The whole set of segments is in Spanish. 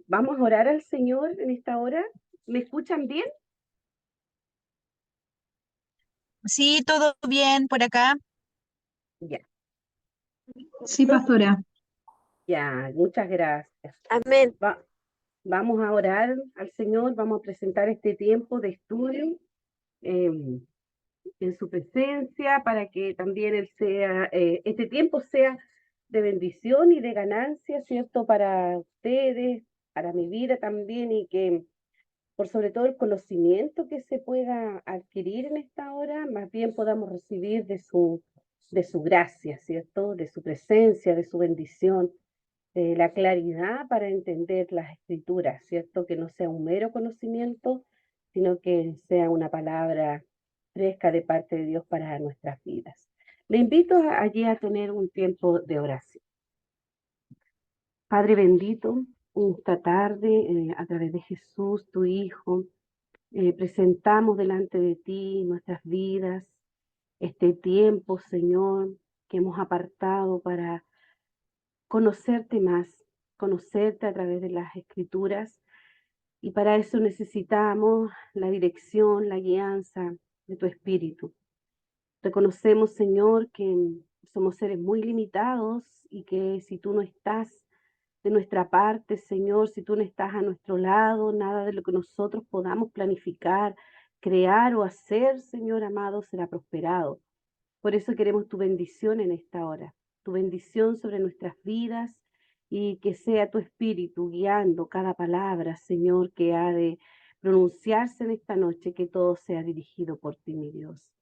Vamos a orar al Señor en esta hora. ¿Me escuchan bien? Sí, todo bien por acá. Ya, Sí, entonces, pastora. ya, muchas gracias. Amén. Va- Vamos a orar al Señor, vamos a presentar este tiempo de estudio eh, en su presencia para que también este tiempo sea de bendición y de ganancia, ¿cierto? Para ustedes, para mi vida también y que por sobre todo el conocimiento que se pueda adquirir en esta hora, más bien podamos recibir de su gracia, ¿cierto? De su presencia, de su bendición, de la claridad para entender las escrituras, ¿cierto? Que no sea un mero conocimiento, sino que sea una palabra fresca de parte de Dios para nuestras vidas. Le invito allí a tener un tiempo de oración. Padre bendito, esta tarde, a través de Jesús, tu Hijo, presentamos delante de ti nuestras vidas, este tiempo, Señor, que hemos apartado para conocerte más, conocerte a través de las escrituras, y para eso necesitamos la dirección, la guianza de tu Espíritu. Reconocemos, Señor, que somos seres muy limitados y que si tú no estás de nuestra parte, Señor, si tú no estás a nuestro lado, nada de lo que nosotros podamos planificar, crear o hacer, Señor amado, será prosperado. Por eso queremos tu bendición en esta hora, tu bendición sobre nuestras vidas y que sea tu espíritu guiando cada palabra, Señor, que ha de pronunciarse en esta noche, que todo sea dirigido por ti, mi Dios.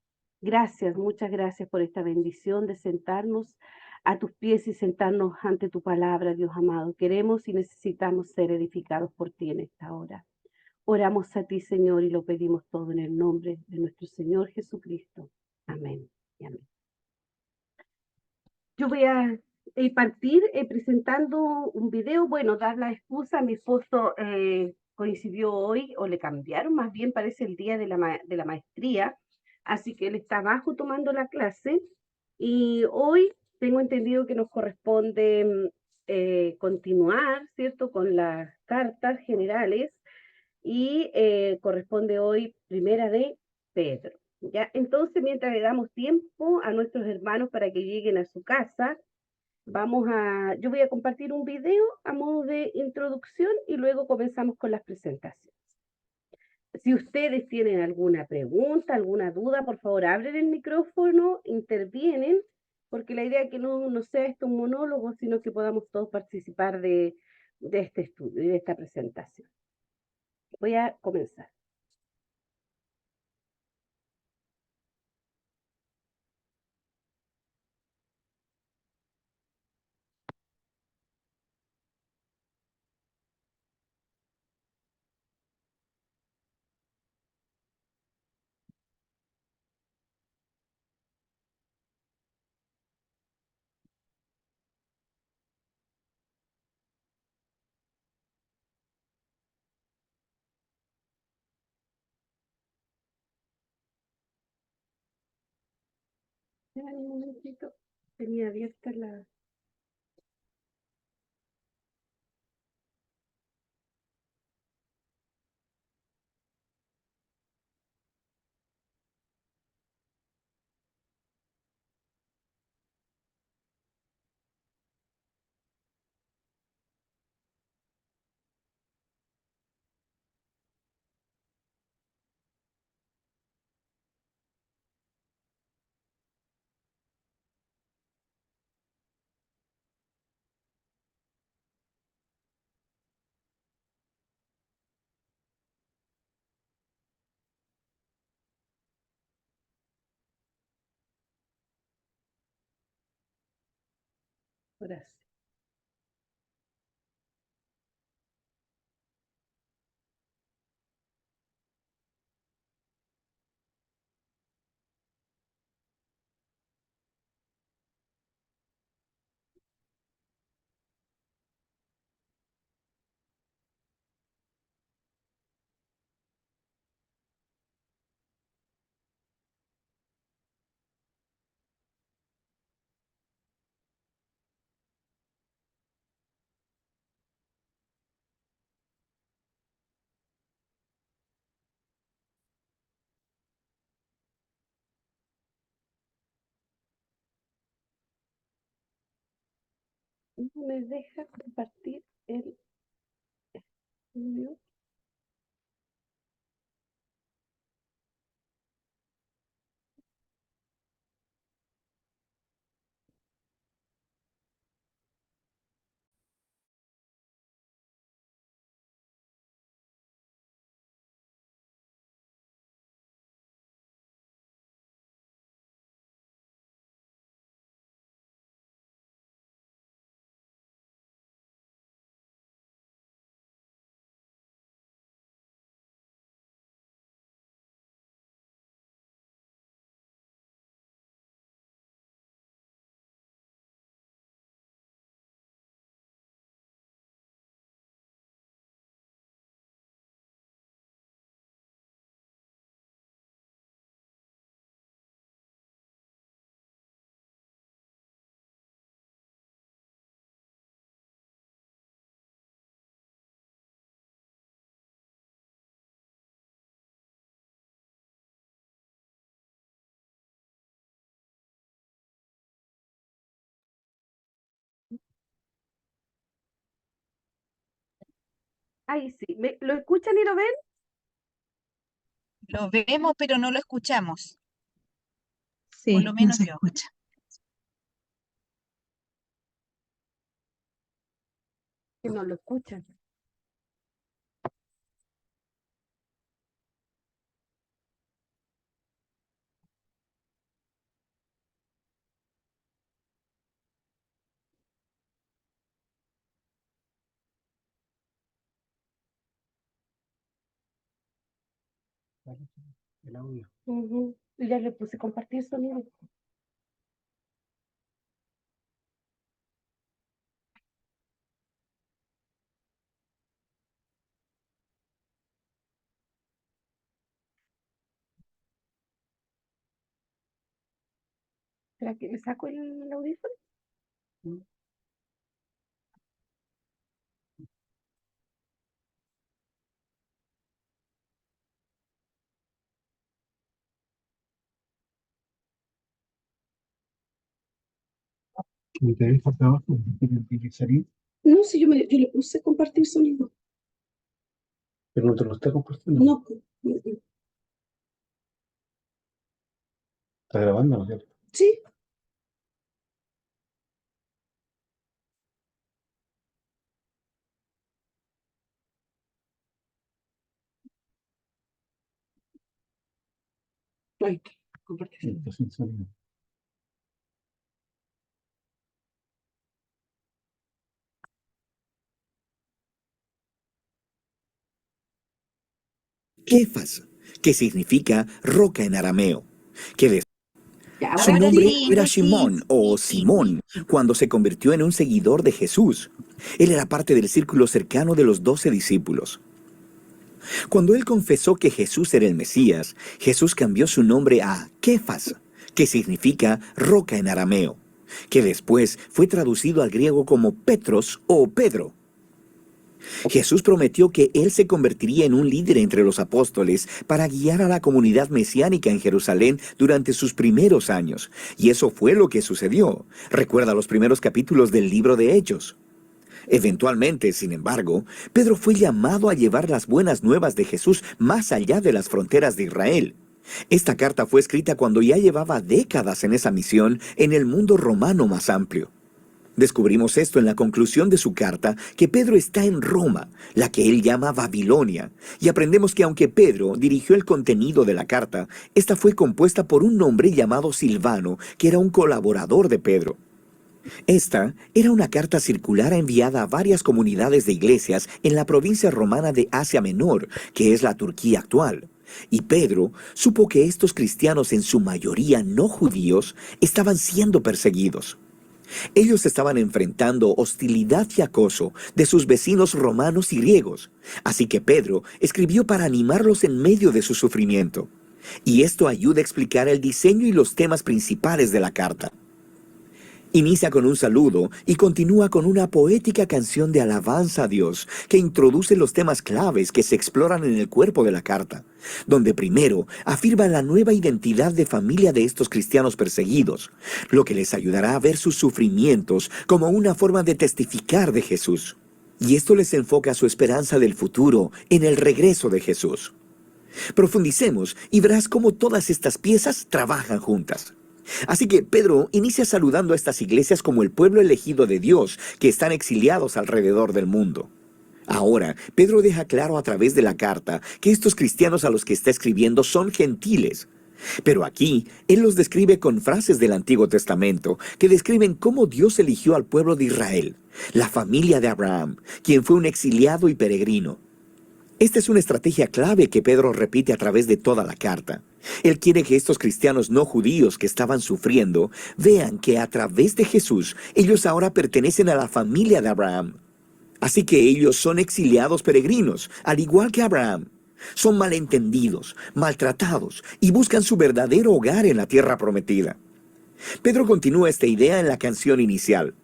Gracias, muchas gracias por esta bendición de sentarnos a tus pies y sentarnos ante tu palabra, Dios amado. Queremos y necesitamos ser edificados por ti en esta hora. Oramos a ti, Señor, y lo pedimos todo en el nombre de nuestro Señor Jesucristo. Amén y amén. Yo voy a partir presentando un video, bueno, dar la excusa, mi esposo coincidió hoy, o le cambiaron, más bien parece el día de de la maestría, así que él está abajo tomando la clase, y hoy tengo entendido que nos corresponde continuar, ¿cierto?, con las cartas generales, y corresponde hoy Primera de Pedro. ¿Ya? Entonces, mientras le damos tiempo a nuestros hermanos para que lleguen a su casa, yo voy a compartir un video a modo de introducción y luego comenzamos con las presentaciones. Si ustedes tienen alguna pregunta, alguna duda, por favor, abren el micrófono, intervienen, porque la idea es que no sea esto un monólogo, sino que podamos todos participar de este estudio y de esta presentación. Voy a comenzar. Espera un momentito, tenía abierta la... Gracias. No me deja compartir el estudio. Ahí sí, ¿lo escuchan y lo ven? Lo vemos, pero no lo escuchamos. Por Sí, lo no menos se yo. escucha. Que no lo escuchan. El audio. Ujú. Ya le puse compartir sonido. ¿Será que le saco el audífono? ¿Me te dejas abajo? ¿Tienes que salir? No, si yo le puse compartir sonido. Pero no te lo está compartiendo. No. Está grabando, ¿no es cierto? Sí. Ahí está, compartir sonido. Está sin sonido. Kefas, que significa roca en arameo, que Ya, su ahora Ahora nombre sí. era Sí, Simón o sí. Simón cuando se convirtió en un seguidor de Jesús. Él era parte del círculo cercano de los 12 discípulos. Cuando él confesó que Jesús era el Mesías, Jesús cambió su nombre a Kefas, que significa roca en arameo, que después fue traducido al griego como Petros o Pedro. Jesús prometió que él se convertiría en un líder entre los apóstoles para guiar a la comunidad mesiánica en Jerusalén durante sus primeros años. Y eso fue lo que sucedió. Recuerda los primeros capítulos del libro de Hechos. Eventualmente, sin embargo, Pedro fue llamado a llevar las buenas nuevas de Jesús más allá de las fronteras de Israel. Esta carta fue escrita cuando ya llevaba décadas en esa misión en el mundo romano más amplio. Descubrimos esto en la conclusión de su carta, que Pedro está en Roma, la que él llama Babilonia, y aprendemos que aunque Pedro dirigió el contenido de la carta, esta fue compuesta por un hombre llamado Silvano, que era un colaborador de Pedro. Esta era una carta circular enviada a varias comunidades de iglesias en la provincia romana de Asia Menor, que es la Turquía actual. Y Pedro supo que estos cristianos, en su mayoría no judíos, estaban siendo perseguidos. Ellos estaban enfrentando hostilidad y acoso de sus vecinos romanos y griegos, así que Pedro escribió para animarlos en medio de su sufrimiento. Y esto ayuda a explicar el diseño y los temas principales de la carta. Inicia con un saludo y continúa con una poética canción de alabanza a Dios que introduce los temas claves que se exploran en el cuerpo de la carta, donde primero afirma la nueva identidad de familia de estos cristianos perseguidos, lo que les ayudará a ver sus sufrimientos como una forma de testificar de Jesús. Y esto les enfoca su esperanza del futuro en el regreso de Jesús. Profundicemos y verás cómo todas estas piezas trabajan juntas. Así que Pedro inicia saludando a estas iglesias como el pueblo elegido de Dios que están exiliados alrededor del mundo. Ahora, Pedro deja claro a través de la carta que estos cristianos a los que está escribiendo son gentiles. Pero aquí, él los describe con frases del Antiguo Testamento que describen cómo Dios eligió al pueblo de Israel, la familia de Abraham, quien fue un exiliado y peregrino. Esta es una estrategia clave que Pedro repite a través de toda la carta. Él quiere que estos cristianos no judíos que estaban sufriendo vean que a través de Jesús ellos ahora pertenecen a la familia de Abraham. Así que ellos son exiliados peregrinos, al igual que Abraham. Son malentendidos, maltratados y buscan su verdadero hogar en la tierra prometida. Pedro continúa esta idea en la canción inicial.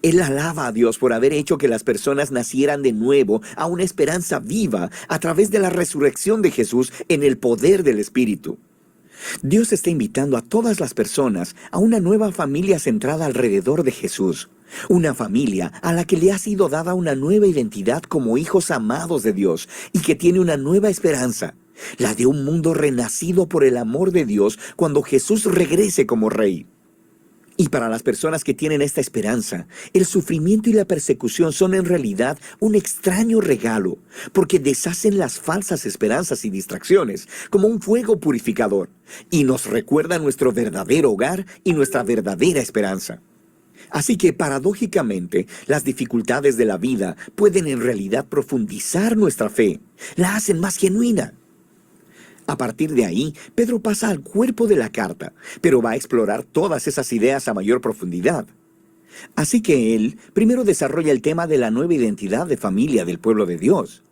Él alaba a Dios por haber hecho que las personas nacieran de nuevo a una esperanza viva a través de la resurrección de Jesús en el poder del Espíritu. Dios está invitando a todas las personas a una nueva familia centrada alrededor de Jesús. Una familia a la que le ha sido dada una nueva identidad como hijos amados de Dios y que tiene una nueva esperanza, la de un mundo renacido por el amor de Dios cuando Jesús regrese como Rey. Y para las personas que tienen esta esperanza, el sufrimiento y la persecución son en realidad un extraño regalo, porque deshacen las falsas esperanzas y distracciones como un fuego purificador, y nos recuerda nuestro verdadero hogar y nuestra verdadera esperanza. Así que, paradójicamente, las dificultades de la vida pueden en realidad profundizar nuestra fe, la hacen más genuina. A partir de ahí, Pedro pasa al cuerpo de la carta, pero va a explorar todas esas ideas a mayor profundidad. Así que él primero desarrolla el tema de la nueva identidad de familia del pueblo de Dios.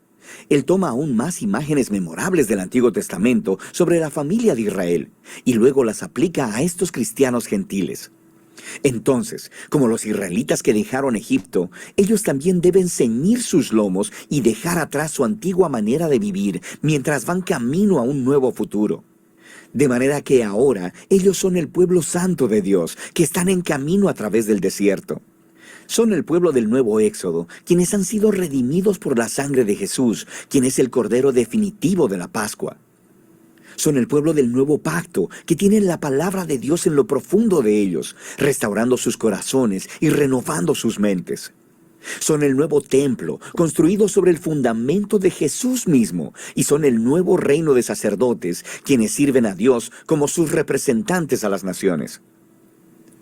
Él toma aún más imágenes memorables del Antiguo Testamento sobre la familia de Israel, y luego las aplica a estos cristianos gentiles. Entonces, como los israelitas que dejaron Egipto, ellos también deben ceñir sus lomos y dejar atrás su antigua manera de vivir mientras van camino a un nuevo futuro. De manera que ahora ellos son el pueblo santo de Dios, que están en camino a través del desierto. Son el pueblo del nuevo Éxodo, quienes han sido redimidos por la sangre de Jesús, quien es el Cordero definitivo de la Pascua. Son el pueblo del nuevo pacto, que tienen la palabra de Dios en lo profundo de ellos, restaurando sus corazones y renovando sus mentes. Son el nuevo templo, construido sobre el fundamento de Jesús mismo, y son el nuevo reino de sacerdotes, quienes sirven a Dios como sus representantes a las naciones.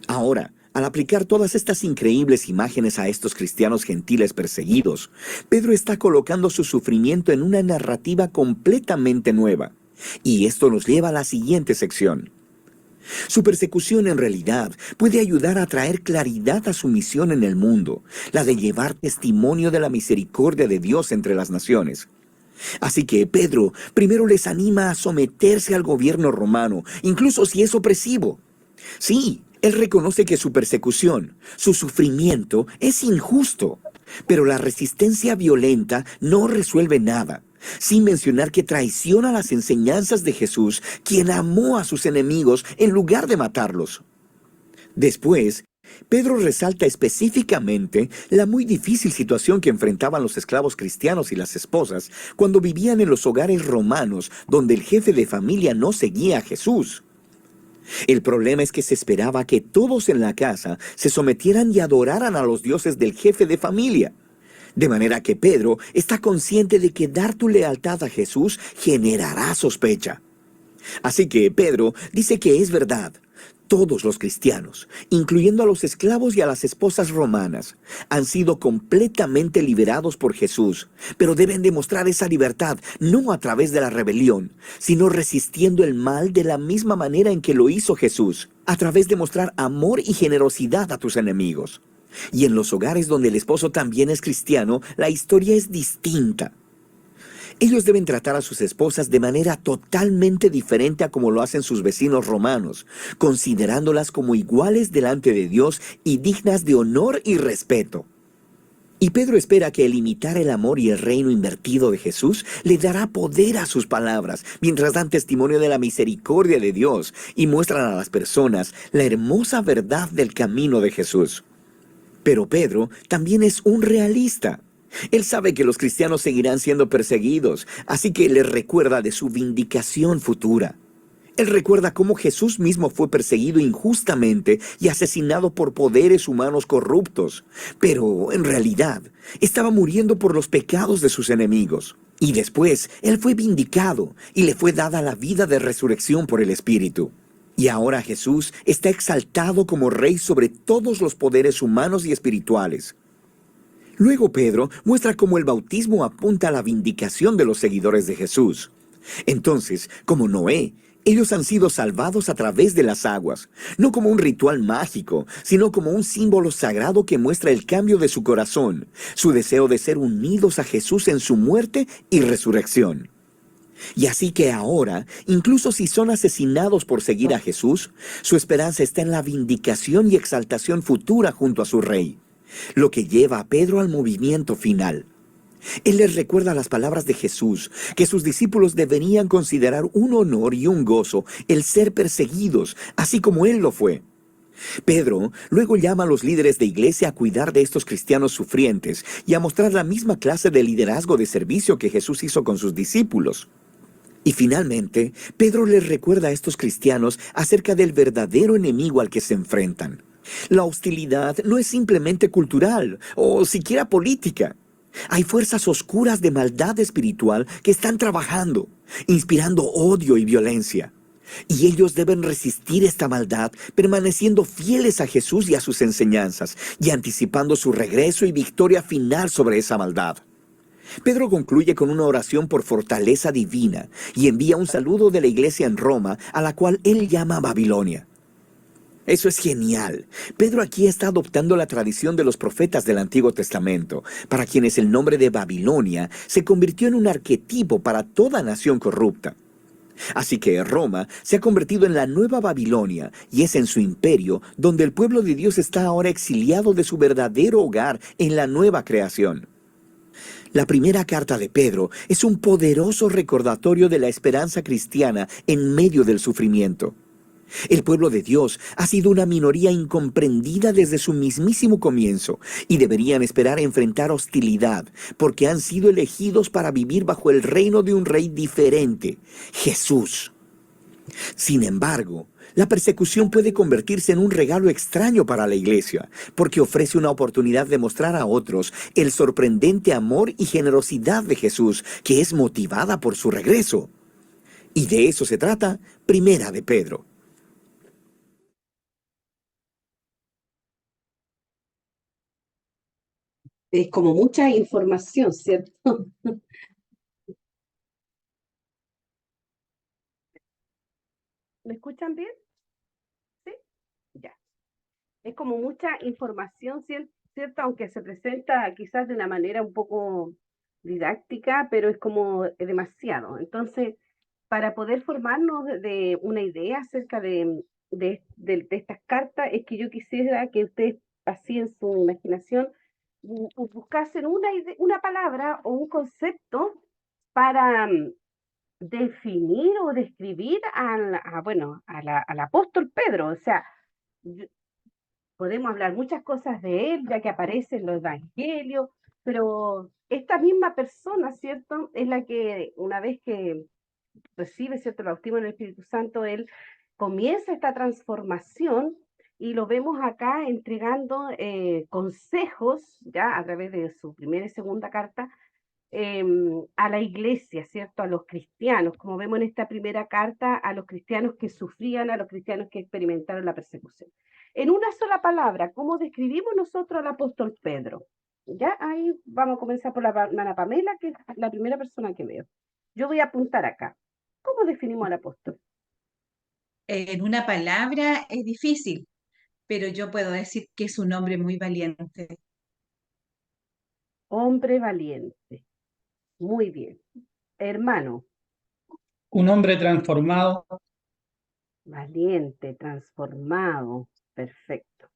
Ahora, al aplicar todas estas increíbles imágenes a estos cristianos gentiles perseguidos, Pedro está colocando su sufrimiento en una narrativa completamente nueva. Y esto nos lleva a la siguiente sección. Su persecución en realidad puede ayudar a traer claridad a su misión en el mundo, la de llevar testimonio de la misericordia de Dios entre las naciones. Así que Pedro primero les anima a someterse al gobierno romano, incluso si es opresivo. Sí, él reconoce que su persecución, su sufrimiento, es injusto, pero la resistencia violenta no resuelve nada. Sin mencionar que traiciona las enseñanzas de Jesús, quien amó a sus enemigos en lugar de matarlos. Después, Pedro resalta específicamente la muy difícil situación que enfrentaban los esclavos cristianos y las esposas cuando vivían en los hogares romanos donde el jefe de familia no seguía a Jesús. El problema es que se esperaba que todos en la casa se sometieran y adoraran a los dioses del jefe de familia. De manera que Pedro está consciente de que dar tu lealtad a Jesús generará sospecha. Así que Pedro dice que es verdad. Todos los cristianos, incluyendo a los esclavos y a las esposas romanas, han sido completamente liberados por Jesús, pero deben demostrar esa libertad no a través de la rebelión, sino resistiendo el mal de la misma manera en que lo hizo Jesús, a través de mostrar amor y generosidad a tus enemigos. Y en los hogares donde el esposo también es cristiano, la historia es distinta. Ellos deben tratar a sus esposas de manera totalmente diferente a como lo hacen sus vecinos romanos, considerándolas como iguales delante de Dios y dignas de honor y respeto. Y Pedro espera que el imitar el amor y el reino invertido de Jesús le dará poder a sus palabras, mientras dan testimonio de la misericordia de Dios y muestran a las personas la hermosa verdad del camino de Jesús. Pero Pedro también es un realista. Él sabe que los cristianos seguirán siendo perseguidos, así que les recuerda de su vindicación futura. Él recuerda cómo Jesús mismo fue perseguido injustamente y asesinado por poderes humanos corruptos, pero en realidad estaba muriendo por los pecados de sus enemigos. Y después Él fue vindicado y le fue dada la vida de resurrección por el Espíritu. Y ahora Jesús está exaltado como Rey sobre todos los poderes humanos y espirituales. Luego Pedro muestra cómo el bautismo apunta a la vindicación de los seguidores de Jesús. Entonces, como Noé, ellos han sido salvados a través de las aguas, no como un ritual mágico, sino como un símbolo sagrado que muestra el cambio de su corazón, su deseo de ser unidos a Jesús en su muerte y resurrección. Y así que ahora, incluso si son asesinados por seguir a Jesús, su esperanza está en la vindicación y exaltación futura junto a su Rey, lo que lleva a Pedro al movimiento final. Él les recuerda las palabras de Jesús, que sus discípulos deberían considerar un honor y un gozo el ser perseguidos, así como Él lo fue. Pedro luego llama a los líderes de iglesia a cuidar de estos cristianos sufrientes y a mostrar la misma clase de liderazgo de servicio que Jesús hizo con sus discípulos. Y finalmente, Pedro les recuerda a estos cristianos acerca del verdadero enemigo al que se enfrentan. La hostilidad no es simplemente cultural o siquiera política. Hay fuerzas oscuras de maldad espiritual que están trabajando, inspirando odio y violencia. Y ellos deben resistir esta maldad, permaneciendo fieles a Jesús y a sus enseñanzas, y anticipando su regreso y victoria final sobre esa maldad. Pedro concluye con una oración por fortaleza divina y envía un saludo de la iglesia en Roma, a la cual él llama Babilonia. Eso es genial. Pedro aquí está adoptando la tradición de los profetas del Antiguo Testamento, para quienes el nombre de Babilonia se convirtió en un arquetipo para toda nación corrupta. Así que Roma se ha convertido en la nueva Babilonia, y es en su imperio donde el pueblo de Dios está ahora exiliado de su verdadero hogar en la nueva creación. La primera carta de Pedro es un poderoso recordatorio de la esperanza cristiana en medio del sufrimiento. El pueblo de Dios ha sido una minoría incomprendida desde su mismísimo comienzo y deberían esperar enfrentar hostilidad porque han sido elegidos para vivir bajo el reino de un rey diferente, Jesús. Sin embargo, la persecución puede convertirse en un regalo extraño para la iglesia porque ofrece una oportunidad de mostrar a otros el sorprendente amor y generosidad de Jesús, que es motivada por su regreso. Y de eso se trata Primera de Pedro. Es como mucha información, ¿cierto? ¿Me escuchan bien? ¿Sí? Ya. Es como mucha información, ¿cierto? Aunque se presenta quizás de una manera un poco didáctica, pero es como demasiado. Entonces, para poder formarnos de una idea acerca de estas cartas, es que yo quisiera que ustedes, así en su imaginación, buscasen una palabra o un concepto para definir o describir bueno, al apóstol Pedro. O sea, yo- podemos hablar muchas cosas de él, ya que aparece en los evangelios, pero esta misma persona, ¿cierto? Es la que una vez que recibe, ¿cierto?, el bautismo en el Espíritu Santo, él comienza esta transformación y lo vemos acá entregando consejos, ya a través de su primera y segunda carta, eh, a la iglesia, ¿cierto? A los cristianos, como vemos en esta primera carta, a los cristianos que sufrían, a los cristianos que experimentaron la persecución. En una sola palabra, ¿cómo describimos nosotros al apóstol Pedro? Ya ahí vamos a comenzar por la hermana Pamela, que es la primera persona que veo. Yo voy a apuntar acá. ¿Cómo definimos al apóstol? En una palabra es difícil, pero yo puedo decir que es un hombre muy valiente. Hombre valiente. Muy bien. hermano, Un hombre transformado. valiente, transformado, perfecto.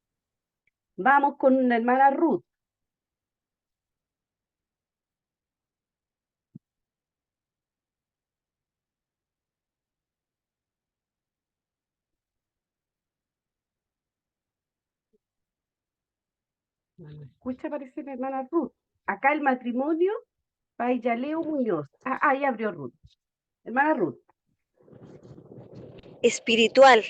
Vamos con la hermana Ruth. No me escucha, parece la hermana Ruth. Acá el matrimonio, Paiyaleo Muñoz. Ah, ahí abrió Ruth. Hermana Ruth, Espiritual.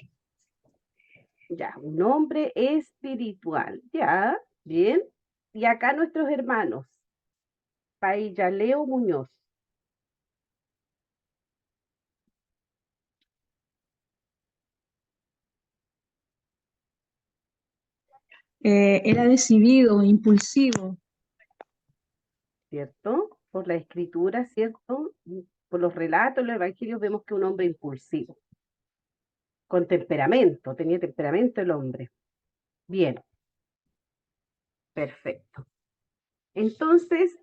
ya, un hombre espiritual. Ya, bien. Y acá nuestros hermanos, Paiyaleo Muñoz. Era decidido, impulsivo. ¿Cierto? Por la escritura, ¿cierto? Y por los relatos, los evangelios, vemos que un hombre impulsivo, con temperamento, tenía temperamento el hombre. Bien, perfecto. Entonces,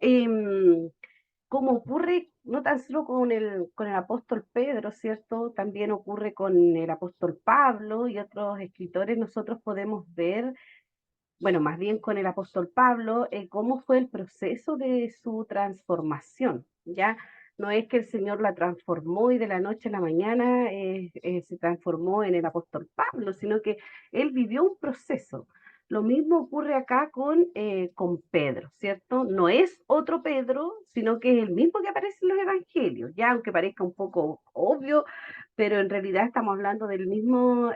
como ocurre no tan solo con el apóstol Pedro, ¿cierto? También ocurre con el apóstol Pablo y otros escritores, nosotros podemos ver, bueno, más bien con el apóstol Pablo, cómo fue el proceso de su transformación, ¿ya? No es que el Señor la transformó y de la noche a la mañana se transformó en el apóstol Pablo, sino que él vivió un proceso. Lo mismo ocurre acá con Pedro, ¿cierto? No es otro Pedro, sino que es el mismo que aparece en los evangelios, ya aunque parezca un poco obvio, pero en realidad estamos hablando del mismo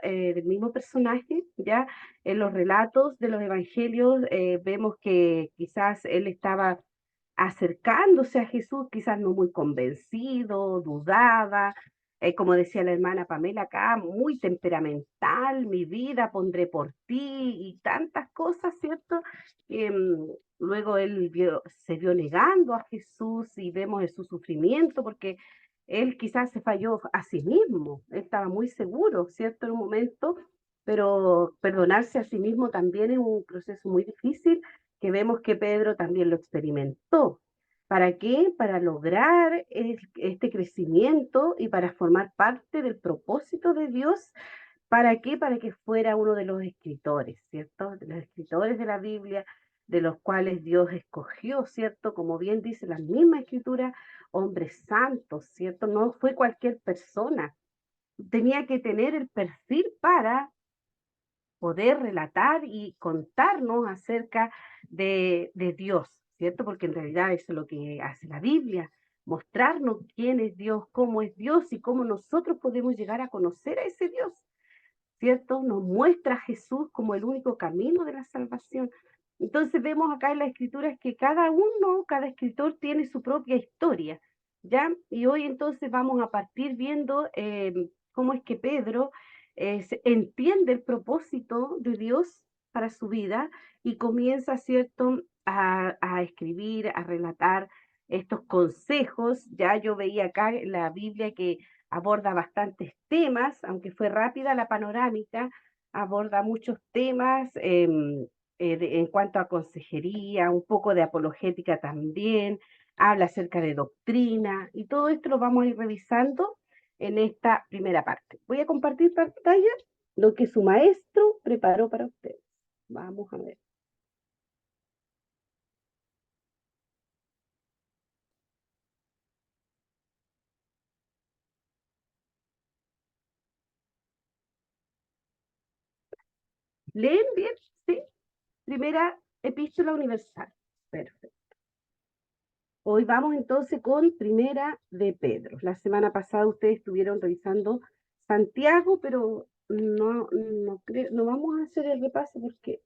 personaje, ¿ya? En los relatos de los evangelios vemos que quizás él estaba acercándose a Jesús, quizás no muy convencido, dudaba, como decía la hermana Pamela acá, muy temperamental, mi vida pondré por ti y tantas cosas, ¿cierto? Luego se vio negando a Jesús y vemos su sufrimiento porque él quizás se falló a sí mismo, él estaba muy seguro, ¿cierto? En un momento, pero perdonarse a sí mismo también es un proceso muy difícil que vemos que Pedro también lo experimentó. ¿Para qué? Para lograr este crecimiento y para formar parte del propósito de Dios. ¿Para qué? Para que fuera uno de los escritores, ¿cierto? De los escritores de la Biblia, de los cuales Dios escogió, ¿cierto? Como bien dice la misma escritura, hombres santos, ¿cierto? No fue cualquier persona. Tenía que tener el perfil para poder relatar y contarnos acerca de Dios, ¿cierto? Porque en realidad eso es lo que hace la Biblia, mostrarnos quién es Dios, cómo es Dios y cómo nosotros podemos llegar a conocer a ese Dios, ¿cierto? Nos muestra a Jesús como el único camino de la salvación. Entonces vemos acá en las escrituras que cada escritor tiene su propia historia, ¿ya? Y hoy entonces vamos a partir viendo cómo es que Pedro entiende el propósito de Dios para su vida y comienza, ¿cierto?, a escribir, a relatar estos consejos. Ya yo veía acá en la Biblia que aborda bastantes temas, aunque fue rápida la panorámica, aborda muchos temas en cuanto a consejería, un poco de apologética también, habla acerca de doctrina y todo esto lo vamos a ir revisando en esta primera parte. Voy a compartir pantalla lo que su maestro preparó para ustedes. Vamos a ver. ¿Leen bien? Sí. Primera epístola universal. Perfecto. Hoy vamos entonces con Primera de Pedro. La semana pasada ustedes estuvieron revisando Santiago, pero no vamos a hacer el repaso porque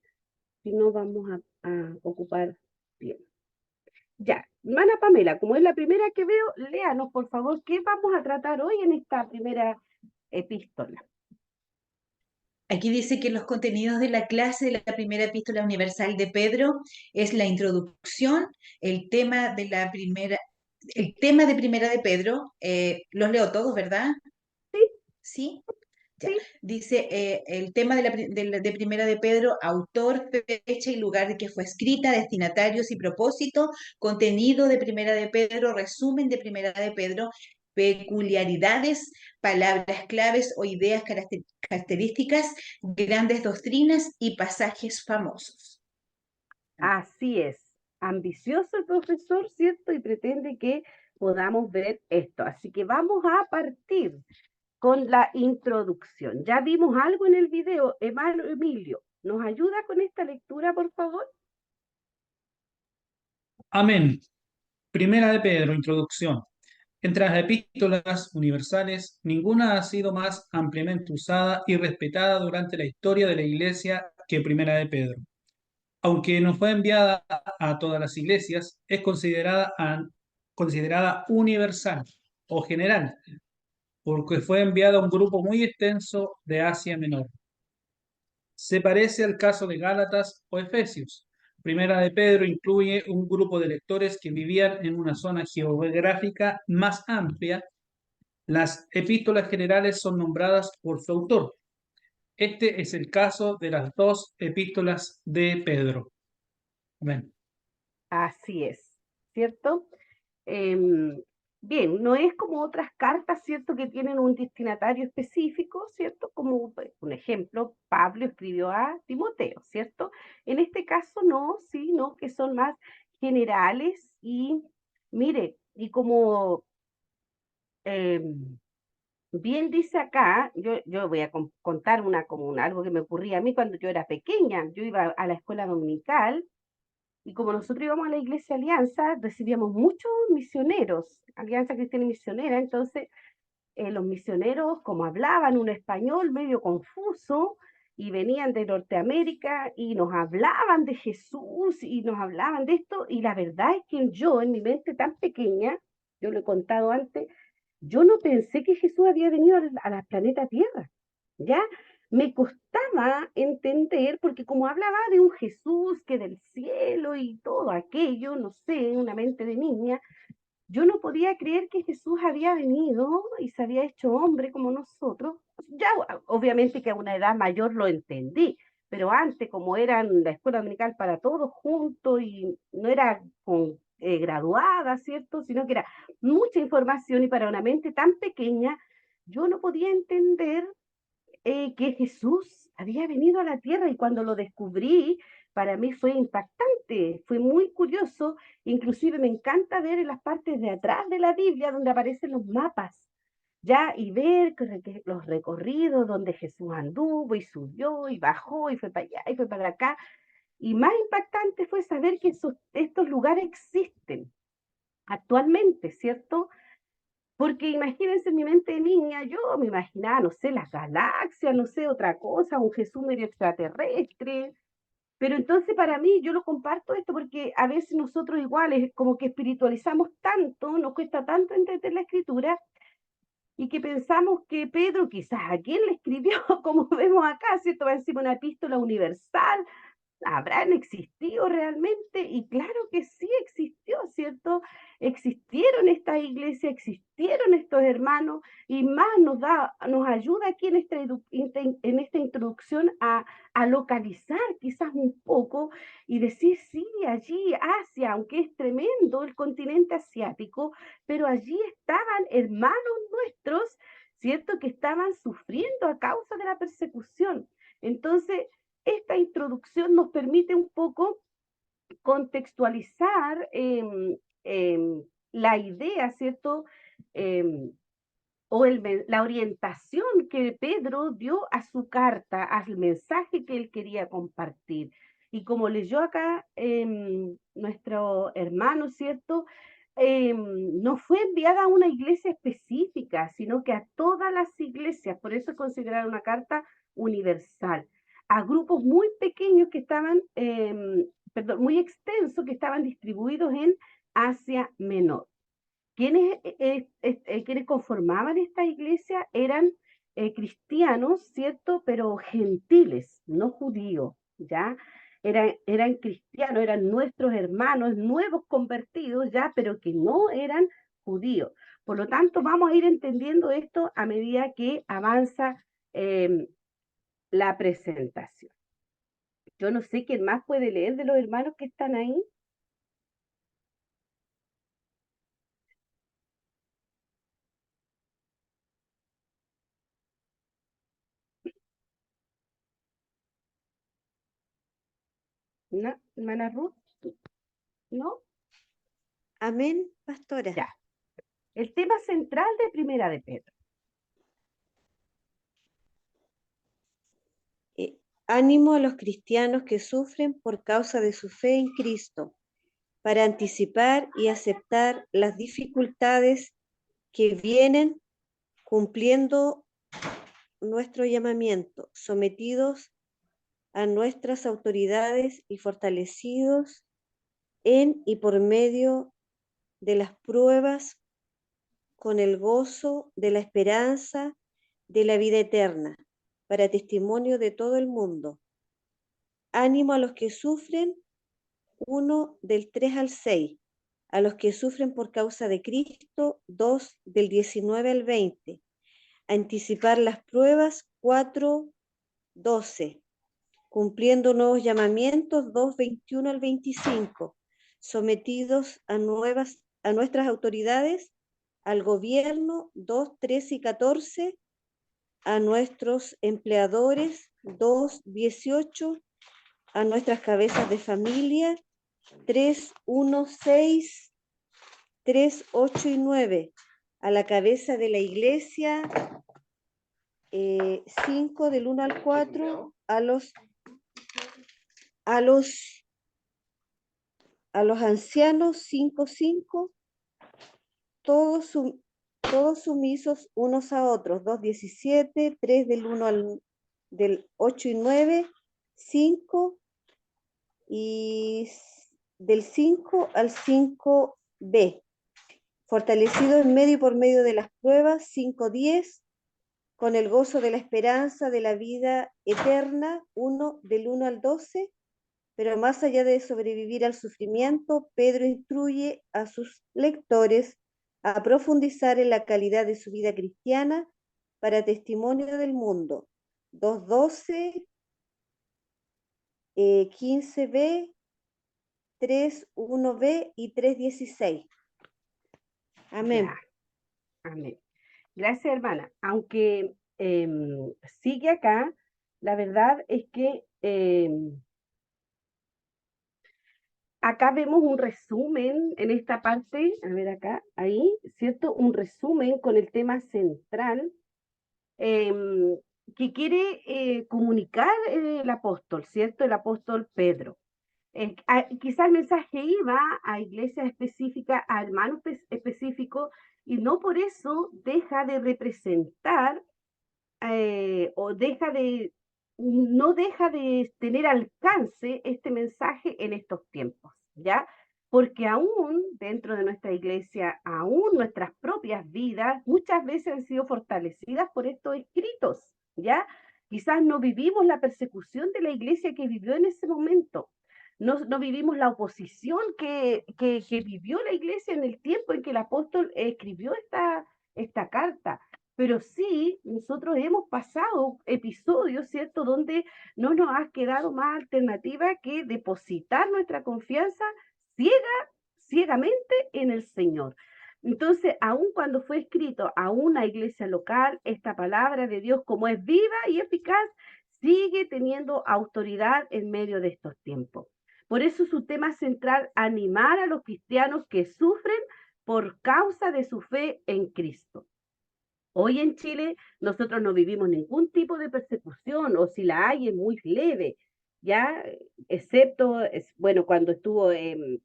si no vamos a ocupar bien. Ya, hermana Pamela, como es la primera que veo, léanos por favor qué vamos a tratar hoy en esta primera epístola. Aquí dice que los contenidos de la clase de la primera epístola universal de Pedro es la introducción, el tema de primera de Pedro. Los leo todos, ¿verdad? Sí. Sí. Ya. Sí. Dice el tema de Primera de Pedro, autor, fecha y lugar de que fue escrita, destinatarios y propósito, contenido de Primera de Pedro, resumen de Primera de Pedro, peculiaridades, palabras claves o ideas características, grandes doctrinas y pasajes famosos. Así es. Ambicioso el profesor, ¿cierto? Y pretende que podamos ver esto. Así que vamos a partir con la introducción. Ya vimos algo en el video. Emilio, ¿nos ayuda con esta lectura, por favor? Amén. Primera de Pedro, introducción. Entre las epístolas universales, ninguna ha sido más ampliamente usada y respetada durante la historia de la Iglesia que Primera de Pedro. Aunque no fue enviada a todas las iglesias, es considerada universal o general, porque fue enviada a un grupo muy extenso de Asia Menor. Se parece al caso de Gálatas o Efesios. Primera de Pedro incluye un grupo de lectores que vivían en una zona geográfica más amplia. Las epístolas generales son nombradas por su autor. Este es el caso de las dos epístolas de Pedro. Amén. Así es, ¿cierto? Em, Bien, no es como otras cartas, ¿cierto? Que tienen un destinatario específico, ¿cierto? Como un ejemplo, Pablo escribió a Timoteo, ¿cierto? En este caso no, sino que son más generales y, mire, y como em, bien dice acá, yo voy a contar algo que me ocurría a mí cuando yo era pequeña. Yo iba a la escuela dominical y como nosotros íbamos a la Iglesia Alianza, recibíamos muchos misioneros, Alianza Cristiana y Misionera. Entonces los misioneros, como hablaban un español medio confuso, y venían de Norteamérica y nos hablaban de Jesús y nos hablaban de esto, y la verdad es que yo, en mi mente tan pequeña, yo lo he contado antes, yo no pensé que Jesús había venido al planeta Tierra, ¿ya? Me costaba entender, porque como hablaba de un Jesús que del cielo y todo aquello, no sé, una mente de niña, yo no podía creer que Jesús había venido y se había hecho hombre como nosotros. Ya, obviamente que a una edad mayor lo entendí, pero antes, como eran la escuela dominical para todos juntos y no era graduada, ¿cierto? Sino que era mucha información y para una mente tan pequeña, yo no podía entender que Jesús había venido a la tierra, y cuando lo descubrí, para mí fue impactante, fue muy curioso. Inclusive me encanta ver en las partes de atrás de la Biblia donde aparecen los mapas, ya, y ver los recorridos donde Jesús anduvo y subió y bajó y fue para allá y fue para acá. Y más impactante fue saber que estos lugares existen actualmente, ¿cierto? Porque imagínense, en mi mente de niña, yo me imaginaba, no sé, las galaxias, no sé, otra cosa, un Jesús medio extraterrestre. Pero entonces para mí, yo lo comparto esto porque a veces nosotros iguales, como que espiritualizamos tanto, nos cuesta tanto entender la escritura, y que pensamos que Pedro quizás a quién le escribió, como vemos acá, ¿cierto? Va encima una epístola universal. ¿Habrán existido realmente? Y claro que sí existió, ¿cierto? Existieron estas iglesias, existieron estos hermanos, y más nos ayuda aquí en esta introducción a localizar quizás un poco y decir, sí, allí Asia, aunque es tremendo el continente asiático, pero allí estaban hermanos nuestros, ¿cierto? Que estaban sufriendo a causa de la persecución. Entonces, esta introducción nos permite un poco contextualizar la idea, ¿cierto? Eh, la orientación que Pedro dio a su carta, al mensaje que él quería compartir. Y como leyó acá nuestro hermano, ¿cierto? No fue enviada a una iglesia específica, sino que a todas las iglesias. Por eso es considerada una carta universal, a grupos muy pequeños que estaban, perdón, muy extensos, que estaban distribuidos en Asia Menor. Quienes conformaban esta iglesia eran cristianos, ¿cierto? Pero gentiles, no judíos, ¿ya? Eran cristianos, eran nuestros hermanos, nuevos convertidos, ¿ya? Pero que no eran judíos. Por lo tanto, vamos a ir entendiendo esto a medida que avanza la presentación. Yo no sé quién más puede leer de los hermanos que están ahí. ¿No? Hermana Ruth, ¿no? Amén, pastora. Ya. El tema central de Primera de Pedro. Ánimo a los cristianos que sufren por causa de su fe en Cristo, para anticipar y aceptar las dificultades que vienen cumpliendo nuestro llamamiento, sometidos a nuestras autoridades y fortalecidos en y por medio de las pruebas con el gozo de la esperanza de la vida eterna, para testimonio de todo el mundo. Ánimo a los que sufren, 1 del 3 al 6, a los que sufren por causa de Cristo, 2 del 19 al 20, anticipar las pruebas, 4, 12, cumpliendo nuevos llamamientos, 2, 21 al 25, sometidos a nuestras autoridades, al gobierno, 2, 13 y 14, a nuestros empleadores, 2, 18, a nuestras cabezas de familia, 3, 1, 6, 3, 8 y 9, a la cabeza de la iglesia, 5 del 1 al 4, a los ancianos, 5, 5, todos sumisos unos a otros, 2, 17, 3 del 1 del 8 y 9, 5 y del 5 al 5b, fortalecido en medio y por medio de las pruebas, 5, 10, con el gozo de la esperanza de la vida eterna, 1 del 1 al 12, pero más allá de sobrevivir al sufrimiento, Pedro instruye a sus lectores a profundizar en la calidad de su vida cristiana para testimonio del mundo. 2.12, 15b, 3.1b y 3.16. Amén. Ya. Amén. Gracias, hermana. Aunque sigue acá, la verdad es que acá vemos un resumen en esta parte, a ver acá, ahí, ¿cierto? Un resumen con el tema central que quiere comunicar el apóstol, ¿cierto? El apóstol Pedro. Quizás el mensaje iba a iglesias específicas, a hermanos específicos, y no por eso deja de representar o no deja de tener alcance este mensaje en estos tiempos, ¿ya? Porque aún dentro de nuestra iglesia, aún nuestras propias vidas, muchas veces han sido fortalecidas por estos escritos, ¿ya? Quizás no vivimos la persecución de la iglesia que vivió en ese momento, no vivimos la oposición que vivió la iglesia en el tiempo en que el apóstol escribió esta carta, pero sí nosotros hemos pasado episodios, ¿cierto?, donde no nos ha quedado más alternativa que depositar nuestra confianza ciegamente en el Señor. Entonces, aun cuando fue escrito a una iglesia local, esta palabra de Dios, como es viva y eficaz, sigue teniendo autoridad en medio de estos tiempos. Por eso su tema central, animar a los cristianos que sufren por causa de su fe en Cristo. Hoy en Chile nosotros no vivimos ningún tipo de persecución, o si la hay es muy leve, ya, excepto, bueno, cuando estuvo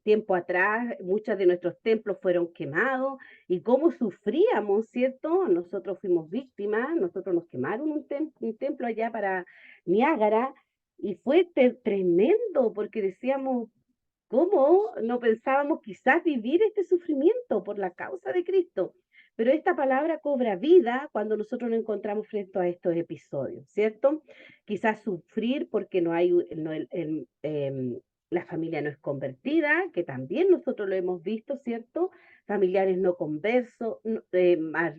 tiempo atrás, muchos de nuestros templos fueron quemados, y cómo sufríamos, ¿cierto? Nosotros fuimos víctimas, nosotros nos quemaron un templo allá para Niágara, y fue tremendo, porque decíamos, ¿cómo no pensábamos quizás vivir este sufrimiento por la causa de Cristo? Pero esta palabra cobra vida cuando nosotros nos encontramos frente a estos episodios, ¿cierto? Quizás sufrir porque no hay la familia no es convertida, que también nosotros lo hemos visto, ¿cierto? Familiares no conversos,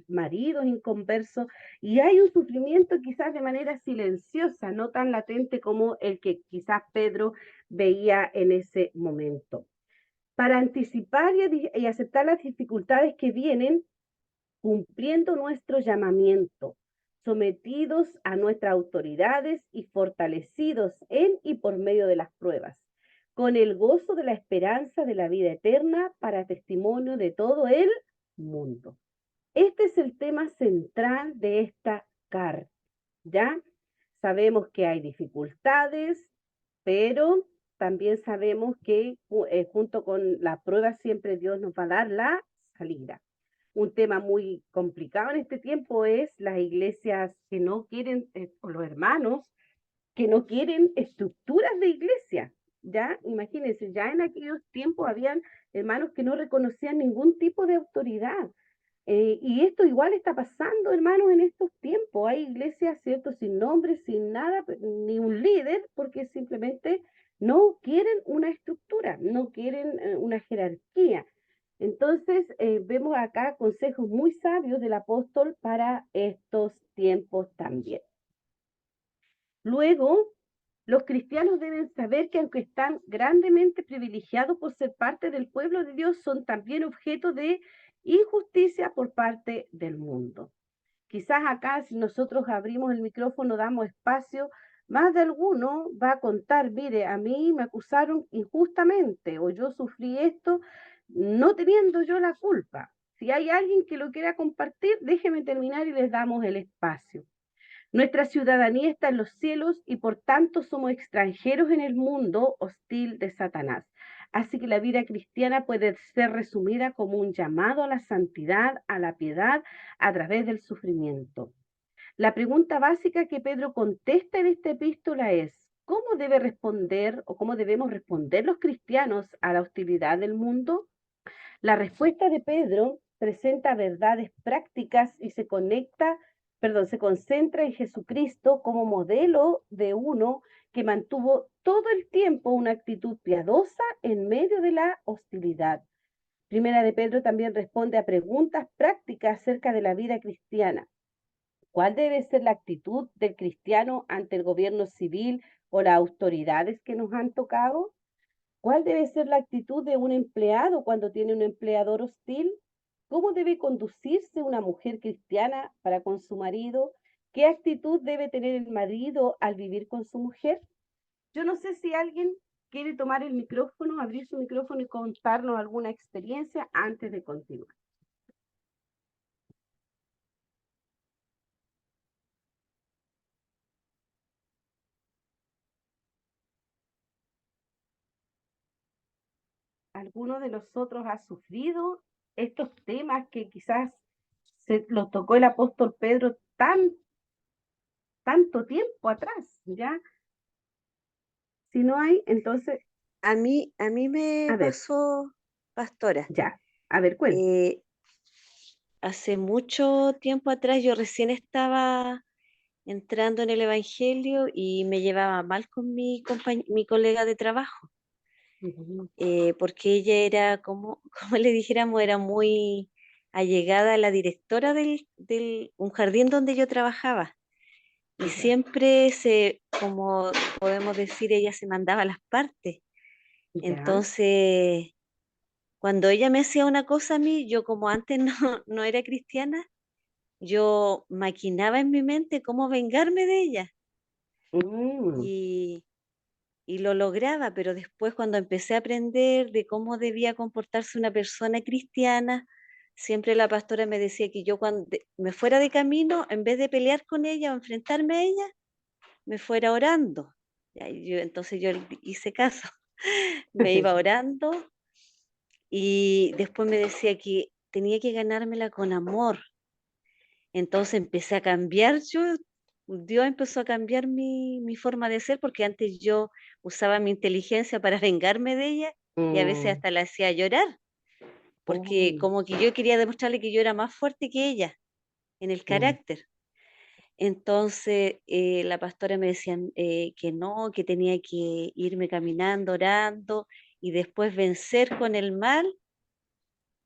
maridos inconversos, y hay un sufrimiento quizás de manera silenciosa, no tan latente como el que quizás Pedro veía en ese momento. Para anticipar y aceptar las dificultades que vienen, cumpliendo nuestro llamamiento, sometidos a nuestras autoridades y fortalecidos en y por medio de las pruebas, con el gozo de la esperanza de la vida eterna para testimonio de todo el mundo. Este es el tema central de esta carta, ¿ya? Sabemos que hay dificultades, pero también sabemos que junto con la prueba siempre Dios nos va a dar la salida. Un tema muy complicado en este tiempo es las iglesias que no quieren, o los hermanos que no quieren estructuras de iglesia. Ya, imagínense, ya en aquellos tiempos habían hermanos que no reconocían ningún tipo de autoridad. Y esto igual está pasando, hermanos, en estos tiempos. Hay iglesias, ¿cierto?, sin nombre, sin nada, ni un líder, porque simplemente no quieren una estructura, no quieren una jerarquía. Entonces, vemos acá consejos muy sabios del apóstol para estos tiempos también. Luego, los cristianos deben saber que aunque están grandemente privilegiados por ser parte del pueblo de Dios, son también objeto de injusticia por parte del mundo. Quizás acá, si nosotros abrimos el micrófono, damos espacio, más de alguno va a contar, mire, a mí me acusaron injustamente o yo sufrí esto no teniendo yo la culpa. Si hay alguien que lo quiera compartir, déjeme terminar y les damos el espacio. Nuestra ciudadanía está en los cielos y por tanto somos extranjeros en el mundo hostil de Satanás. Así que la vida cristiana puede ser resumida como un llamado a la santidad, a la piedad, a través del sufrimiento. La pregunta básica que Pedro contesta en esta epístola es, ¿cómo debe responder o cómo debemos responder los cristianos a la hostilidad del mundo? La respuesta de Pedro presenta verdades prácticas y se concentra en Jesucristo como modelo de uno que mantuvo todo el tiempo una actitud piadosa en medio de la hostilidad. Primera de Pedro también responde a preguntas prácticas acerca de la vida cristiana. ¿Cuál debe ser la actitud del cristiano ante el gobierno civil o las autoridades que nos han tocado? ¿Cuál debe ser la actitud de un empleado cuando tiene un empleador hostil? ¿Cómo debe conducirse una mujer cristiana para con su marido? ¿Qué actitud debe tener el marido al vivir con su mujer? Yo no sé si alguien quiere tomar el micrófono, abrir su micrófono y contarnos alguna experiencia antes de continuar. ¿Alguno de nosotros ha sufrido estos temas que quizás se los tocó el apóstol Pedro tanto tiempo atrás, ¿ya? Si no hay, entonces, A mí me a ver, pasó, pastora, ya, a ver, cuente. hace mucho tiempo atrás yo recién estaba entrando en el Evangelio y me llevaba mal con mi colega de trabajo, Ujú. porque ella era, como, como le dijéramos, era muy allegada a la directora del un jardín donde yo trabajaba. Y Ya, siempre como podemos decir, ella se mandaba las partes. ya. Entonces, cuando ella me hacía una cosa a mí, yo como antes no era cristiana, yo maquinaba en mi mente cómo vengarme de ella Mm, y, y lo lograba, pero después cuando empecé a aprender de cómo debía comportarse una persona cristiana, siempre la pastora me decía que yo cuando me fuera de camino, en vez de pelear con ella o enfrentarme a ella, me fuera orando. Entonces yo hice caso, me iba orando y después me decía que tenía que ganármela con amor. Entonces empecé a cambiar Dios empezó a cambiar mi forma de ser, porque antes yo usaba mi inteligencia para vengarme de ella y a veces mm, hasta la hacía llorar, porque uy, como que yo quería demostrarle que yo era más fuerte que ella en el mm, carácter. Entonces la pastora me decía que no, que tenía que irme caminando, orando y después vencer con el mal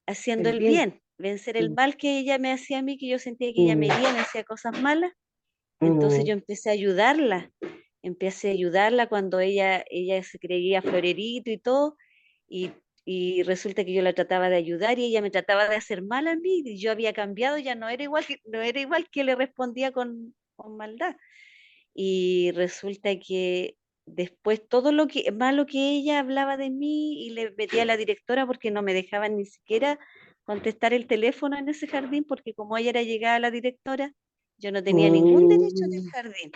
haciendo El el bien. bien, vencer el Mm, mal que ella me hacía a mí, que yo sentía que ella me mm, hería, me hacía cosas malas. Entonces mm, yo empecé a ayudarla cuando ella se creía florerito y todo, y, y resulta que yo la trataba de ayudar y ella me trataba de hacer mal a mí, y yo había cambiado, ya no era igual que le respondía con maldad. Y resulta que después todo lo que malo que ella hablaba de mí y le metía a la directora porque no me dejaban ni siquiera contestar el teléfono en ese jardín porque como ella era llegada a la directora, yo no tenía ningún derecho en el mm, jardín.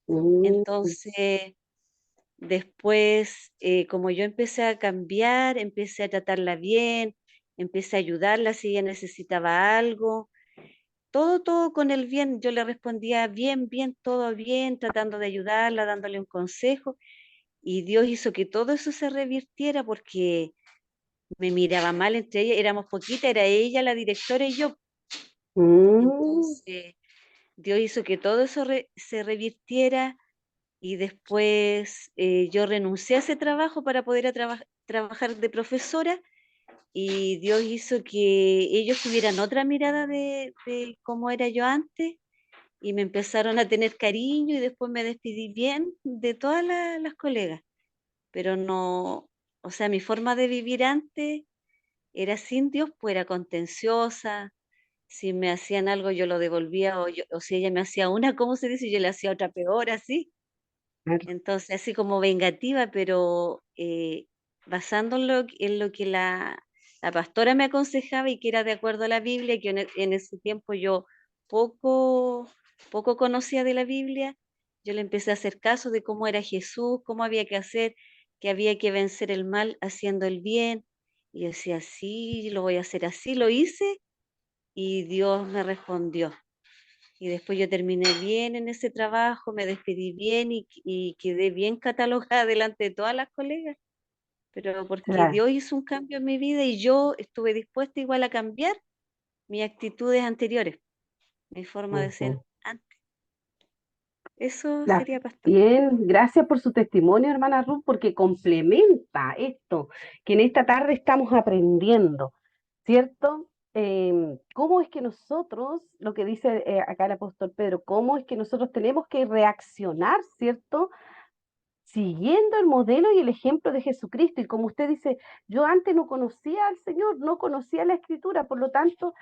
mm, Entonces, después, como yo empecé a cambiar, empecé a tratarla bien, empecé a ayudarla si ella necesitaba algo, todo con el bien. Yo le respondía bien, bien, todo bien, tratando de ayudarla, dándole un consejo. Y Dios hizo que todo eso se revirtiera porque me miraba mal entre ellas, éramos poquitas, era ella, la directora y yo. mm. Entonces, Dios hizo que todo eso se revirtiera y después yo renuncié a ese trabajo para poder trabajar de profesora y Dios hizo que ellos tuvieran otra mirada de cómo era yo antes y me empezaron a tener cariño y después me despedí bien de todas las colegas, pero no, o sea, mi forma de vivir antes era sin Dios, pues era contenciosa, si me hacían algo yo lo devolvía o si ella me hacía una, ¿cómo se dice? Yo le hacía otra peor, así. Claro. Entonces, así como vengativa, pero basando en lo que la pastora me aconsejaba y que era de acuerdo a la Biblia, que en ese tiempo yo poco, poco conocía de la Biblia, yo le empecé a hacer caso de cómo era Jesús, cómo había que hacer, que había que vencer el mal haciendo el bien. Y yo decía, sí, lo voy a hacer así, lo hice y Dios me respondió. Y después yo terminé bien en ese trabajo, me despedí bien y quedé bien catalogada delante de todas las colegas, pero porque Claro. Dios hizo un cambio en mi vida y yo estuve dispuesta igual a cambiar mis actitudes anteriores, mi forma de ser Ujú. antes. Eso La- sería, pastor. Bien, gracias por su testimonio, hermana Ruth, porque complementa esto que en esta tarde estamos aprendiendo, ¿cierto? ¿Cómo es que nosotros, lo que dice acá el apóstol Pedro, cómo es que nosotros tenemos que reaccionar, ¿cierto? Siguiendo el modelo y el ejemplo de Jesucristo. Y como usted dice, yo antes no conocía al Señor, no conocía la Escritura, por lo tanto,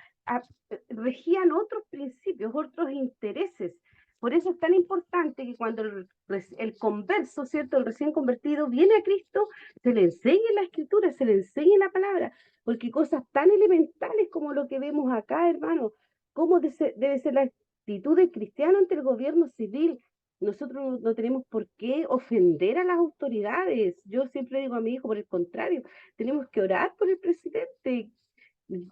regían otros principios, otros intereses. Por eso es tan importante que cuando el converso, ¿cierto? El recién convertido viene a Cristo, se le enseñe la Escritura, se le enseñe la palabra, porque cosas tan elementales como lo que vemos acá, hermano, cómo debe ser la actitud del cristiano ante el gobierno civil. Nosotros no tenemos por qué ofender a las autoridades. Yo siempre digo a mi hijo, por el contrario, tenemos que orar por el presidente,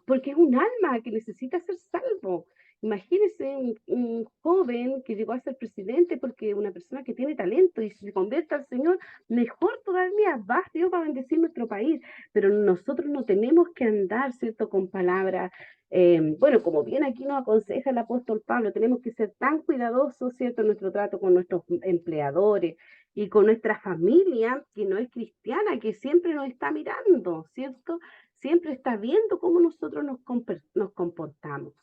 porque es un alma que necesita ser salvo. Imagínese un joven que llegó a ser presidente porque una persona que tiene talento y se convierte al Señor, mejor todavía, va Dios va a bendecir nuestro país, pero nosotros no tenemos que andar, ¿cierto?, con palabras. Bueno, como bien aquí nos aconseja el apóstol Pablo, tenemos que ser tan cuidadosos, ¿cierto?, en nuestro trato con nuestros empleadores y con nuestra familia, que no es cristiana, que siempre nos está mirando, ¿cierto? Siempre está viendo cómo nosotros nos comportamos.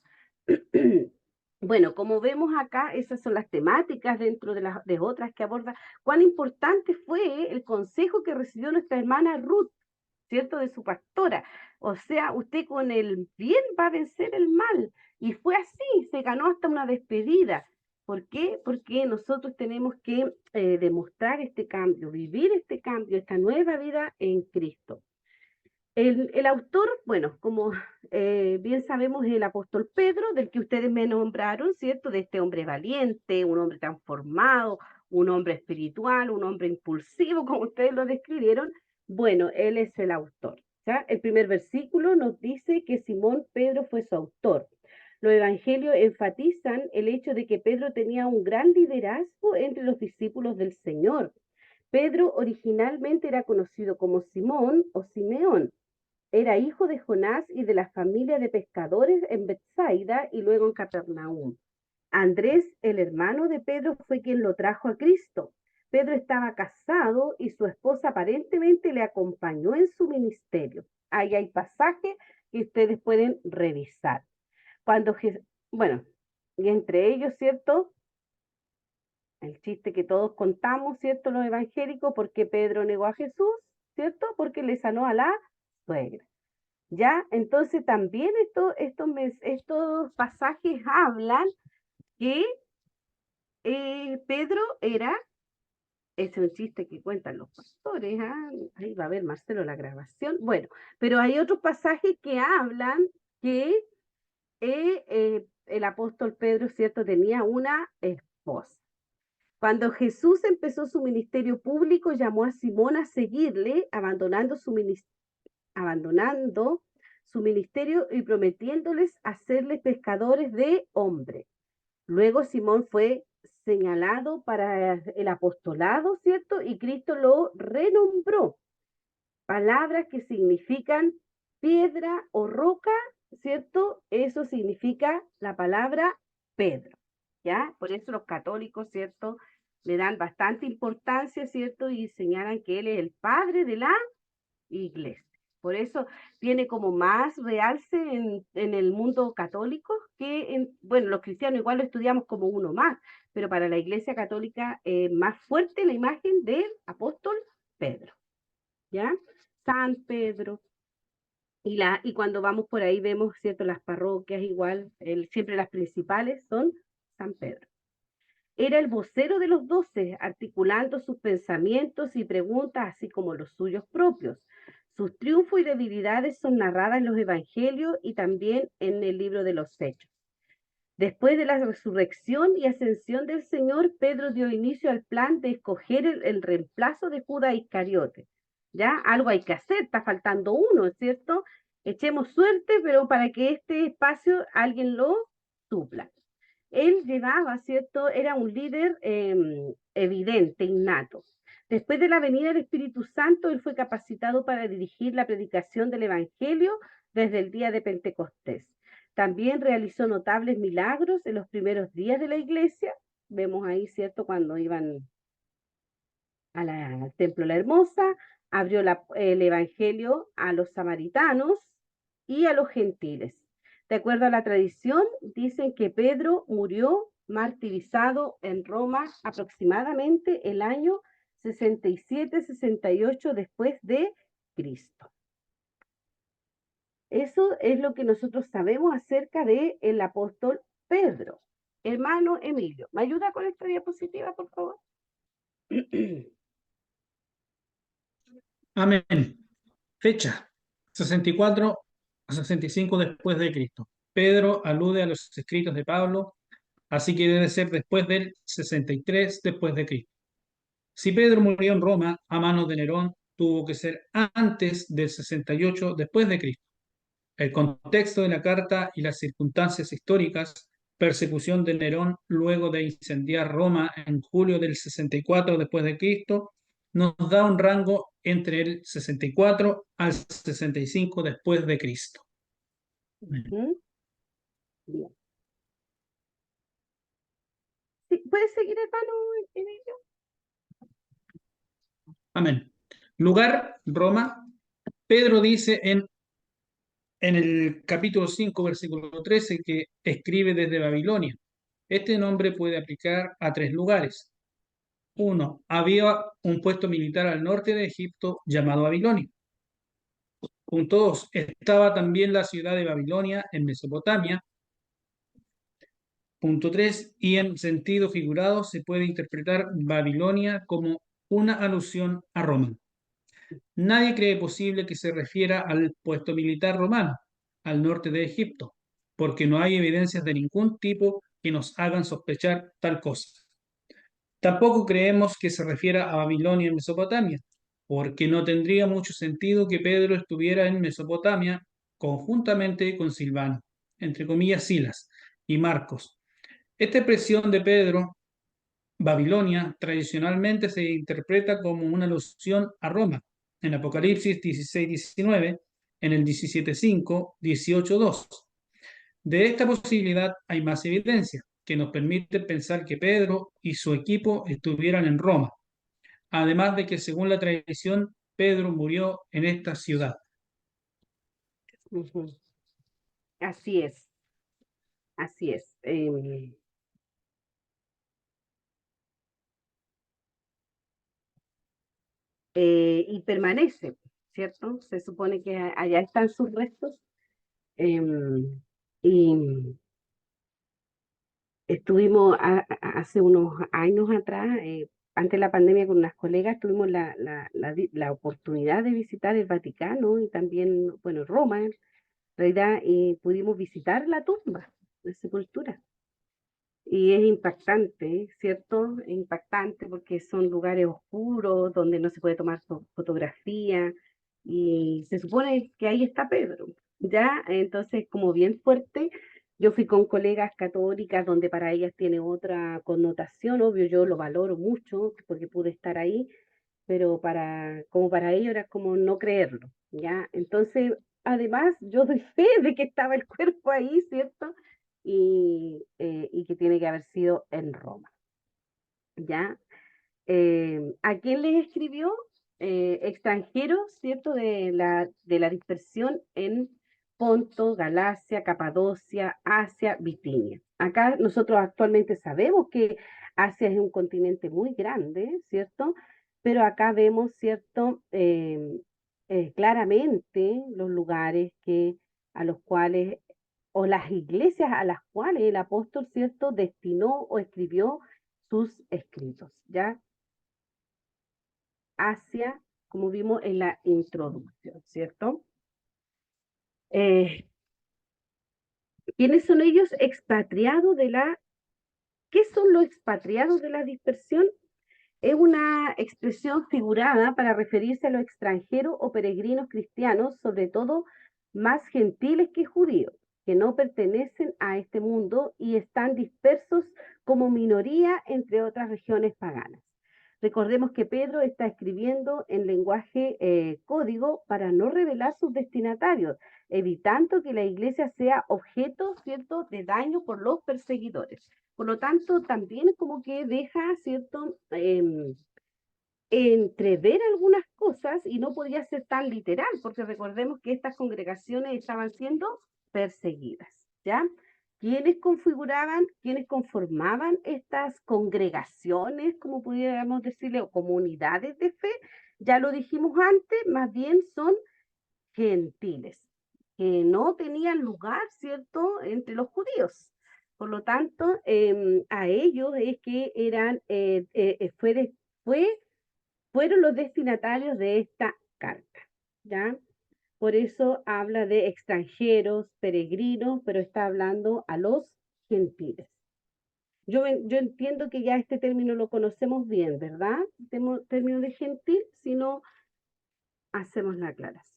Bueno, como vemos acá, esas son las temáticas dentro de otras que aborda. Cuán importante fue el consejo que recibió nuestra hermana Ruth, ¿cierto? De su pastora. O sea, usted con el bien va a vencer el mal. Y fue así, se ganó hasta una despedida. ¿Por qué? Porque nosotros tenemos que demostrar este cambio, vivir este cambio, esta nueva vida en Cristo. El autor, bueno, como bien sabemos, es el apóstol Pedro, del que ustedes me nombraron, ¿cierto? De este hombre valiente, un hombre transformado, un hombre espiritual, un hombre impulsivo, como ustedes lo describieron. Bueno, él es el autor. ¿Ya? El primer versículo nos dice que Simón Pedro fue su autor. Los evangelios enfatizan el hecho de que Pedro tenía un gran liderazgo entre los discípulos del Señor. Pedro originalmente era conocido como Simón o Simeón. Era hijo de Jonás y de la familia de pescadores en Bethsaida y luego en Capernaum. Andrés, el hermano de Pedro, fue quien lo trajo a Cristo. Pedro estaba casado y su esposa aparentemente le acompañó en su ministerio. Ahí hay pasajes que ustedes pueden revisar. Bueno, y entre ellos, ¿cierto? El chiste que todos contamos, ¿cierto? Los evangélicos, porque Pedro negó a Jesús, ¿cierto? Porque le sanó a la suegra. ¿Ya? Entonces también estos pasajes hablan que Pedro era, es un chiste que cuentan los pastores, ahí va a ver Marcelo la grabación, bueno, pero hay otros pasajes que hablan que el apóstol Pedro, ¿cierto?, tenía una esposa. Cuando Jesús empezó su ministerio público, llamó a Simón a seguirle, abandonando su ministerio y prometiéndoles hacerles pescadores de hombres. Luego Simón fue señalado para el apostolado, ¿cierto? Y Cristo lo renombró. Palabras que significan piedra o roca, ¿cierto? Eso significa la palabra Pedro, ¿ya? Por eso los católicos, ¿cierto?, le dan bastante importancia, ¿cierto? Y señalan que él es el padre de la iglesia. Por eso tiene como más realce en el mundo católico que bueno, los cristianos igual lo estudiamos como uno más, pero para la iglesia católica más fuerte la imagen del apóstol Pedro, ¿ya? San Pedro. Y cuando vamos por ahí vemos, ¿cierto?, las parroquias igual, siempre las principales son San Pedro. Era el vocero de los 12, articulando sus pensamientos y preguntas, así como los suyos propios. Sus triunfos y debilidades son narradas en los evangelios y también en el libro de los Hechos. Después de la resurrección y ascensión del Señor, Pedro dio inicio al plan de escoger el reemplazo de Judas Iscariote. ¿Ya? Algo hay que hacer, está faltando uno, ¿cierto? Echemos suerte, pero para que este espacio alguien lo supla. Él llevaba, ¿cierto? Era un líder evidente, innato. Después de la venida del Espíritu Santo, él fue capacitado para dirigir la predicación del Evangelio desde el día de Pentecostés. También realizó notables milagros en los primeros días de la iglesia. Vemos ahí, ¿cierto?, cuando iban al templo La Hermosa, abrió el Evangelio a los samaritanos y a los gentiles. De acuerdo a la tradición, dicen que Pedro murió martirizado en Roma aproximadamente el año 67-68 después de Cristo. Eso es lo que nosotros sabemos acerca del apóstol Pedro. Hermano Emilio, ¿me ayuda con esta diapositiva, por favor? Amén. Fecha: 64 a 65 después de Cristo. Pedro alude a los escritos de Pablo, así que debe ser después del 63 después de Cristo. Si Pedro murió en Roma a manos de Nerón, tuvo que ser antes del 68 después de Cristo. El contexto de la carta y las circunstancias históricas: persecución de Nerón luego de incendiar Roma en julio del 64 después de Cristo, nos da un rango entre el 64 al 65 después de Cristo. Bien. Sí, ¿puedes seguir, hermano Emilio? Amén. Lugar: Roma. Pedro dice en el capítulo 5, versículo 13, que escribe desde Babilonia. Este nombre puede aplicar a 3 lugares. 1. Había un puesto militar al norte de Egipto llamado Babilonia. Punto 2. Estaba también la ciudad de Babilonia en Mesopotamia. Punto 3. Y en sentido figurado se puede interpretar Babilonia como una alusión a Roma. Nadie cree posible que se refiera al puesto militar romano, al norte de Egipto, porque no hay evidencias de ningún tipo que nos hagan sospechar tal cosa. Tampoco creemos que se refiera a Babilonia en Mesopotamia, porque no tendría mucho sentido que Pedro estuviera en Mesopotamia conjuntamente con Silvano, entre comillas Silas, y Marcos. Esta expresión de Pedro, Babilonia, tradicionalmente se interpreta como una alusión a Roma, en Apocalipsis 16-19, en el 17-5, 18-2. De esta posibilidad hay más evidencia. que nos permiten pensar que Pedro y su equipo estuvieran en Roma, además de que según la tradición, Pedro murió en esta ciudad. Ujú. Así es, así es. Y permanece, ¿cierto? Se supone que allá están sus restos. Y estuvimos hace unos años atrás, antes de la pandemia, con unas colegas, tuvimos la oportunidad de visitar el Vaticano y también, bueno, Roma, en realidad, y pudimos visitar la tumba, la sepultura. Y es impactante, ¿cierto? Es impactante porque son lugares oscuros donde no se puede tomar fotografía y se supone que ahí está Pedro, ¿ya? Entonces, como bien fuerte, yo fui con colegas católicas donde para ellas tiene otra connotación, obvio, yo lo valoro mucho porque pude estar ahí, pero como para ellos era como no creerlo, ¿ya? Entonces, además, yo doy fe de que estaba el cuerpo ahí, ¿cierto? Y que tiene que haber sido en Roma, ¿ya? ¿A quién les escribió? Extranjeros, ¿cierto? De la dispersión en Ponto, Galacia, Capadocia, Asia, Bitinia. Acá nosotros actualmente sabemos que Asia es un continente muy grande, ¿cierto? Pero acá vemos, ¿cierto? Claramente los lugares a los cuales, o las iglesias a las cuales el apóstol, ¿cierto? Destinó o escribió sus escritos, ¿ya? Asia, como vimos en la introducción, ¿cierto? Eh, ¿Quiénes son ellos? ¿Qué son los expatriados de la dispersión? Es una expresión figurada para referirse a los extranjeros o peregrinos cristianos, sobre todo más gentiles que judíos, que no pertenecen a este mundo y están dispersos como minoría entre otras regiones paganas. Recordemos que Pedro está escribiendo en lenguaje código para no revelar sus destinatarios, evitando que la iglesia sea objeto, ¿cierto?, de daño por los perseguidores. Por lo tanto, también como que deja, ¿cierto?, entrever algunas cosas y no podía ser tan literal, porque recordemos que estas congregaciones estaban siendo perseguidas, ¿ya? ¿Quiénes conformaban estas congregaciones, como pudiéramos decirle, o comunidades de fe? Ya lo dijimos antes, más bien son gentiles, que no tenían lugar, ¿cierto?, entre los judíos. Por lo tanto, a ellos es que fueron los destinatarios de esta carta, ¿ya? Por eso habla de extranjeros, peregrinos, pero está hablando a los gentiles. Yo entiendo que ya este término lo conocemos bien, ¿verdad? Término de gentil, si no hacemos la aclaración.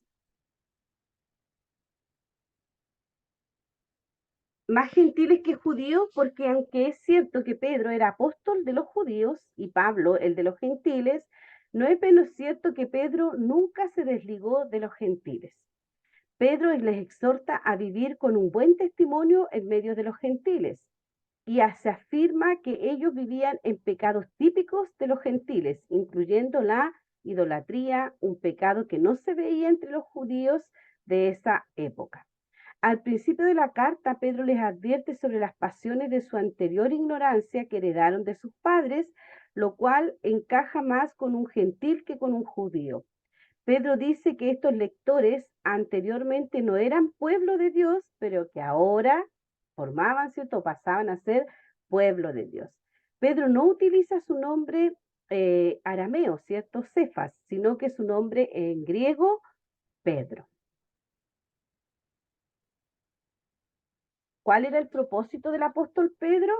Más gentiles que judíos, porque aunque es cierto que Pedro era apóstol de los judíos y Pablo el de los gentiles, no es menos cierto que Pedro nunca se desligó de los gentiles. Pedro les exhorta a vivir con un buen testimonio en medio de los gentiles y se afirma que ellos vivían en pecados típicos de los gentiles, incluyendo la idolatría, un pecado que no se veía entre los judíos de esa época. Al principio de la carta, Pedro les advierte sobre las pasiones de su anterior ignorancia que heredaron de sus padres, lo cual encaja más con un gentil que con un judío. Pedro dice que estos lectores anteriormente no eran pueblo de Dios, pero que ahora formaban, ¿cierto?, pasaban a ser pueblo de Dios. Pedro no utiliza su nombre arameo, ¿cierto?, Cefas, sino que su nombre en griego, Pedro. ¿Cuál era el propósito del apóstol Pedro?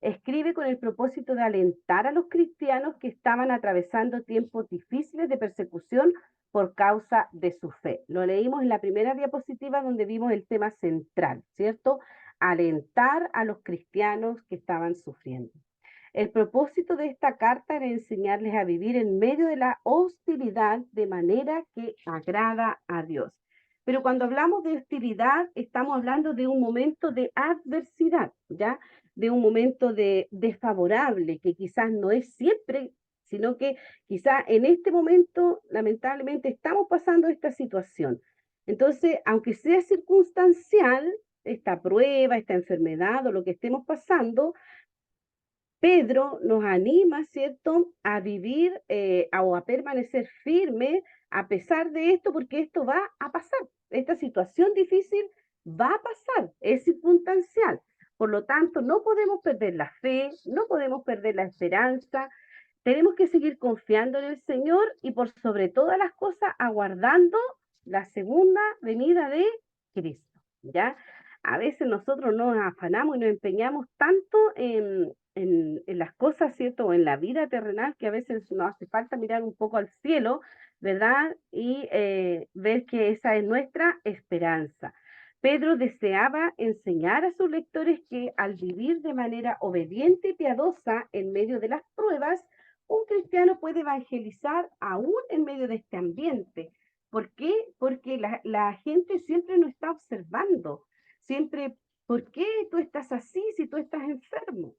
Escribe con el propósito de alentar a los cristianos que estaban atravesando tiempos difíciles de persecución por causa de su fe. Lo leímos en la primera diapositiva donde vimos el tema central, ¿cierto? Alentar a los cristianos que estaban sufriendo. El propósito de esta carta era enseñarles a vivir en medio de la hostilidad de manera que agrada a Dios. Pero cuando hablamos de hostilidad, estamos hablando de un momento de adversidad, ¿ya? de un momento desfavorable, que quizás no es siempre, sino que quizás en este momento, lamentablemente, estamos pasando esta situación. Entonces, aunque sea circunstancial, esta prueba, esta enfermedad o lo que estemos pasando, Pedro nos anima, ¿cierto?, a vivir o a permanecer firme a pesar de esto, porque esto va a pasar. Esta situación difícil va a pasar, es circunstancial. Por lo tanto, no podemos perder la fe, no podemos perder la esperanza. Tenemos que seguir confiando en el Señor y por sobre todas las cosas aguardando la segunda venida de Cristo, ¿ya? A veces nosotros nos afanamos y nos empeñamos tanto en las cosas, ¿cierto? O en la vida terrenal, que a veces nos hace falta mirar un poco al cielo, ¿verdad? Y ver que esa es nuestra esperanza. Pedro deseaba enseñar a sus lectores que al vivir de manera obediente y piadosa en medio de las pruebas, un cristiano puede evangelizar aún en medio de este ambiente. ¿Por qué? Porque la gente siempre nos está observando. Siempre, ¿por qué tú estás así si tú estás enfermo?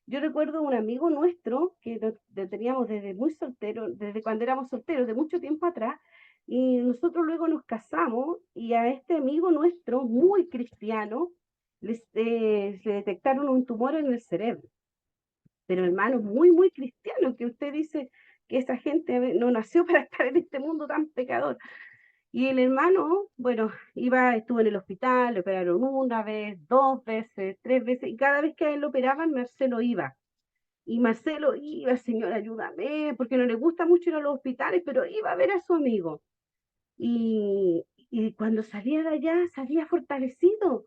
Yo recuerdo un amigo nuestro que lo teníamos desde muy soltero, desde cuando éramos solteros, de mucho tiempo atrás, y nosotros luego nos casamos y a este amigo nuestro, muy cristiano, le detectaron un tumor en el cerebro. Pero hermano, muy, muy cristiano, que usted dice que esa gente no nació para estar en este mundo tan pecador. Y el hermano, bueno, estuvo en el hospital, le operaron una vez, dos veces, tres veces, y cada vez que a él lo operaban, Marcelo iba. Y Marcelo iba, Señor, ayúdame, porque no le gusta mucho ir a los hospitales, pero iba a ver a su amigo. Y cuando salía de allá, salía fortalecido,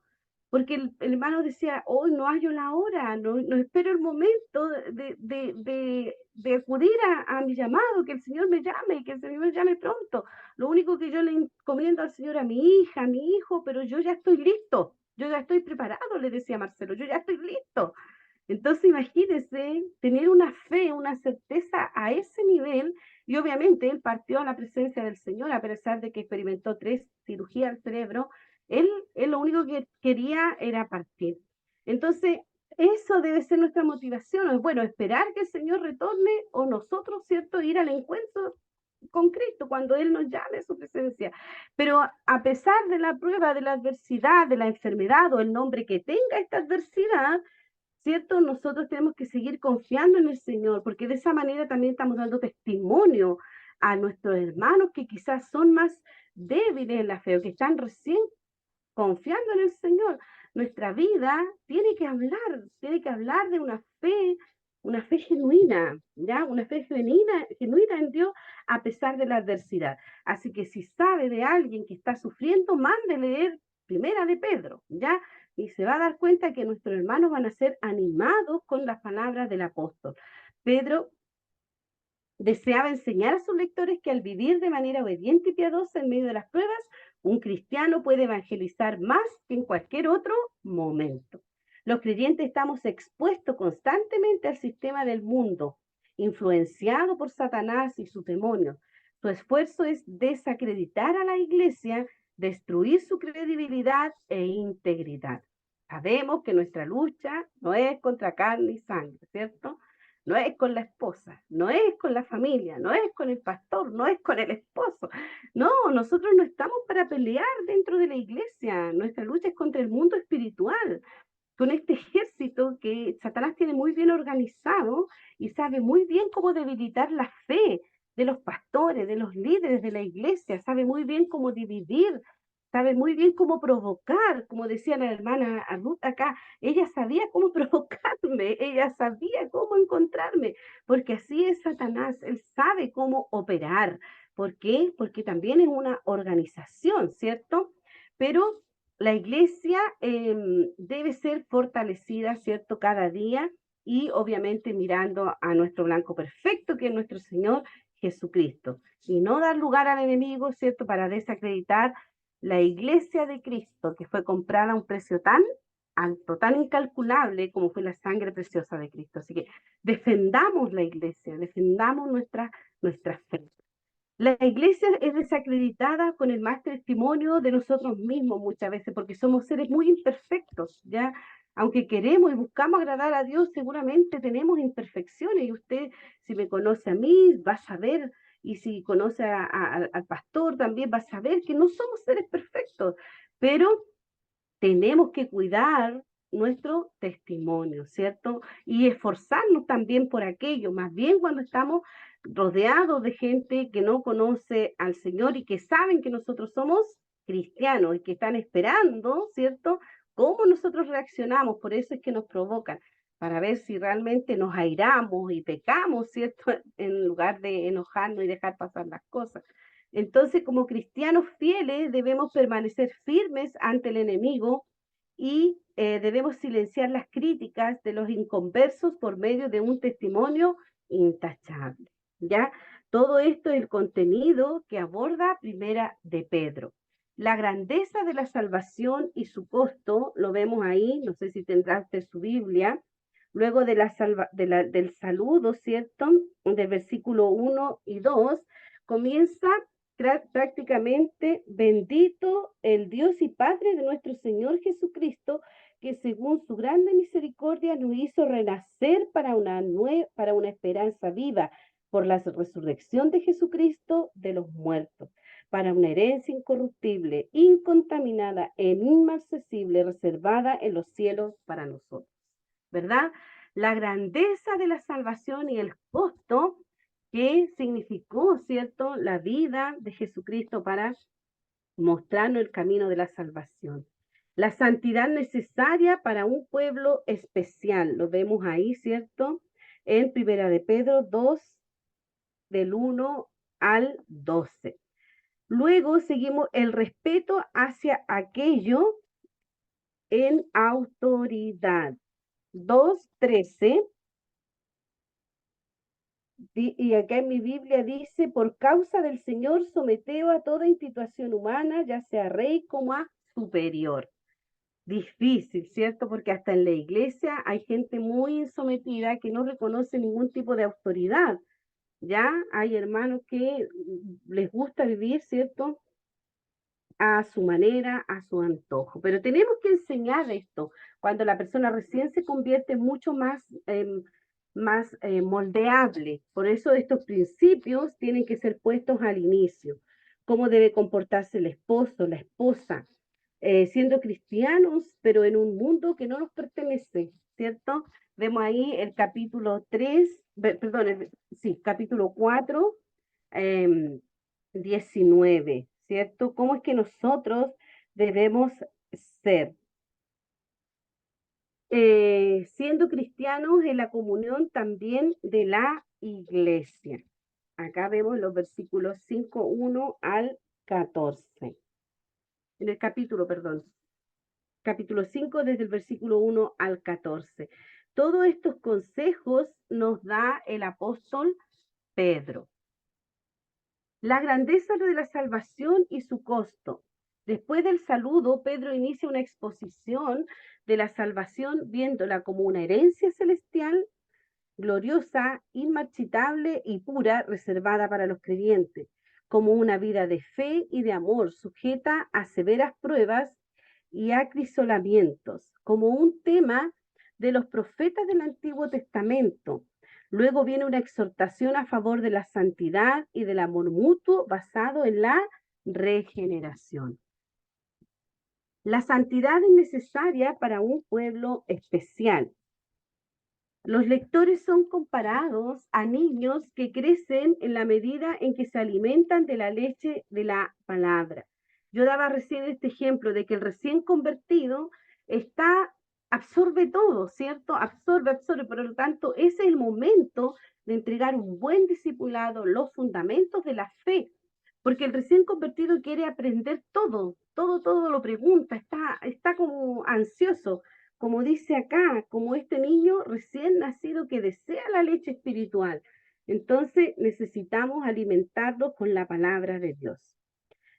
porque el hermano decía, hoy no hallo la hora, no espero el momento de acudir a mi llamado, que el Señor me llame, que el Señor me llame pronto. Lo único que yo le encomiendo al Señor a mi hija, a mi hijo, pero yo ya estoy listo, yo ya estoy preparado, le decía Marcelo, yo ya estoy listo. Entonces, imagínense tener una fe, una certeza a ese nivel, y obviamente él partió a la presencia del Señor, a pesar de que experimentó 3 cirugías al cerebro, él lo único que quería era partir. Entonces, eso debe ser nuestra motivación, bueno, esperar que el Señor retorne o nosotros, ¿cierto?, ir al encuentro con Cristo cuando Él nos llame a su presencia. Pero a pesar de la prueba, de la adversidad, de la enfermedad o el nombre que tenga esta adversidad, ¿cierto? Nosotros tenemos que seguir confiando en el Señor, porque de esa manera también estamos dando testimonio a nuestros hermanos que quizás son más débiles en la fe o que están recién confiando en el Señor. Nuestra vida tiene que hablar de una fe genuina, ¿ya? Una fe genuina en Dios a pesar de la adversidad. Así que si sabe de alguien que está sufriendo, mande leer Primera de Pedro, ¿ya? Y se va a dar cuenta que nuestros hermanos van a ser animados con las palabras del apóstol. Pedro deseaba enseñar a sus lectores que al vivir de manera obediente y piadosa en medio de las pruebas, un cristiano puede evangelizar más que en cualquier otro momento. Los creyentes estamos expuestos constantemente al sistema del mundo, influenciado por Satanás y sus demonios. Su esfuerzo es desacreditar a la iglesia, destruir su credibilidad e integridad. Sabemos que nuestra lucha no es contra carne y sangre, ¿cierto? No es con la esposa, no es con la familia, no es con el pastor, no es con el esposo. No, nosotros no estamos para pelear dentro de la iglesia. Nuestra lucha es contra el mundo espiritual, con este ejército que Satanás tiene muy bien organizado y sabe muy bien cómo debilitar la fe de los pastores, de los líderes de la iglesia, sabe muy bien cómo dividir, sabe muy bien cómo provocar, como decía la hermana Ruth acá, ella sabía cómo provocarme, ella sabía cómo encontrarme, porque así es Satanás, él sabe cómo operar. ¿Por qué? Porque también es una organización, ¿cierto? Pero la iglesia debe ser fortalecida, ¿cierto? Cada día y obviamente mirando a nuestro blanco perfecto, que es nuestro Señor Jesucristo. Y no dar lugar al enemigo, ¿cierto? Para desacreditar la iglesia de Cristo, que fue comprada a un precio tan alto, tan incalculable como fue la sangre preciosa de Cristo. Así que defendamos la iglesia, defendamos nuestra fe. La iglesia es desacreditada con el más testimonio de nosotros mismos muchas veces, porque somos seres muy imperfectos, ¿ya? Aunque queremos y buscamos agradar a Dios, seguramente tenemos imperfecciones y usted, si me conoce a mí, va a saber, y si conoce al pastor también va a saber que no somos seres perfectos, pero tenemos que cuidar nuestro testimonio, ¿cierto? Y esforzarnos también por aquello, más bien cuando estamos rodeados de gente que no conoce al Señor y que saben que nosotros somos cristianos y que están esperando, ¿cierto? Cómo nosotros reaccionamos, por eso es que nos provocan, para ver si realmente nos airamos y pecamos, ¿cierto? En lugar de enojarnos y dejar pasar las cosas. Entonces, como cristianos fieles, debemos permanecer firmes ante el enemigo y debemos silenciar las críticas de los inconversos por medio de un testimonio intachable. ¿Ya? Todo esto es el contenido que aborda Primera de Pedro. La grandeza de la salvación y su costo, lo vemos ahí, no sé si tendrás su Biblia, luego del saludo, ¿cierto? Del versículo 1 y 2, comienza prácticamente: bendito el Dios y Padre de nuestro Señor Jesucristo, que según su grande misericordia nos hizo renacer para una esperanza viva por la resurrección de Jesucristo de los muertos, para una herencia incorruptible, incontaminada e inmarcesible, reservada en los cielos para nosotros. ¿Verdad? La grandeza de la salvación y el costo que significó, ¿cierto?, la vida de Jesucristo para mostrarnos el camino de la salvación. La santidad necesaria para un pueblo especial, lo vemos ahí, ¿cierto? En Primera de Pedro 2, del 1 al 12. Luego seguimos el respeto hacia aquello en autoridad. 2:13. Y acá en mi Biblia dice: por causa del Señor someteo a toda institución humana, ya sea rey como a superior. Difícil, ¿cierto? Porque hasta en la iglesia hay gente muy sometida que no reconoce ningún tipo de autoridad. Ya hay hermanos que les gusta vivir, ¿cierto?, a su manera, a su antojo. Pero tenemos que enseñar esto. Cuando la persona recién se convierte mucho más moldeable. Por eso estos principios tienen que ser puestos al inicio. Cómo debe comportarse el esposo, la esposa, siendo cristianos, pero en un mundo que no nos pertenece, ¿cierto? Vemos ahí el capítulo 3, perdón, capítulo 4, 19, ¿cierto? ¿Cómo es que nosotros debemos ser? Siendo cristianos en la comunión también de la iglesia. Acá vemos los versículos 5, 1 al 14. En el capítulo, perdón. Capítulo 5, desde el versículo 1 al 14. Todos estos consejos nos da el apóstol Pedro. La grandeza de la salvación y su costo. Después del saludo, Pedro inicia una exposición de la salvación, viéndola como una herencia celestial, gloriosa, inmarchitable y pura, reservada para los creyentes, como una vida de fe y de amor, sujeta a severas pruebas y acrisolamientos, como un tema de los profetas del Antiguo Testamento. Luego viene una exhortación a favor de la santidad y del amor mutuo basado en la regeneración. La santidad es necesaria para un pueblo especial. Los lectores son comparados a niños que crecen en la medida en que se alimentan de la leche de la palabra. Yo daba recién este ejemplo de que el recién convertido absorbe todo, ¿cierto? Absorbe, por lo tanto, ese es el momento de entregar un buen discipulado, los fundamentos de la fe, porque el recién convertido quiere aprender todo lo pregunta, está como ansioso, como dice acá, como este niño recién nacido que desea la leche espiritual. Entonces necesitamos alimentarlo con la palabra de Dios.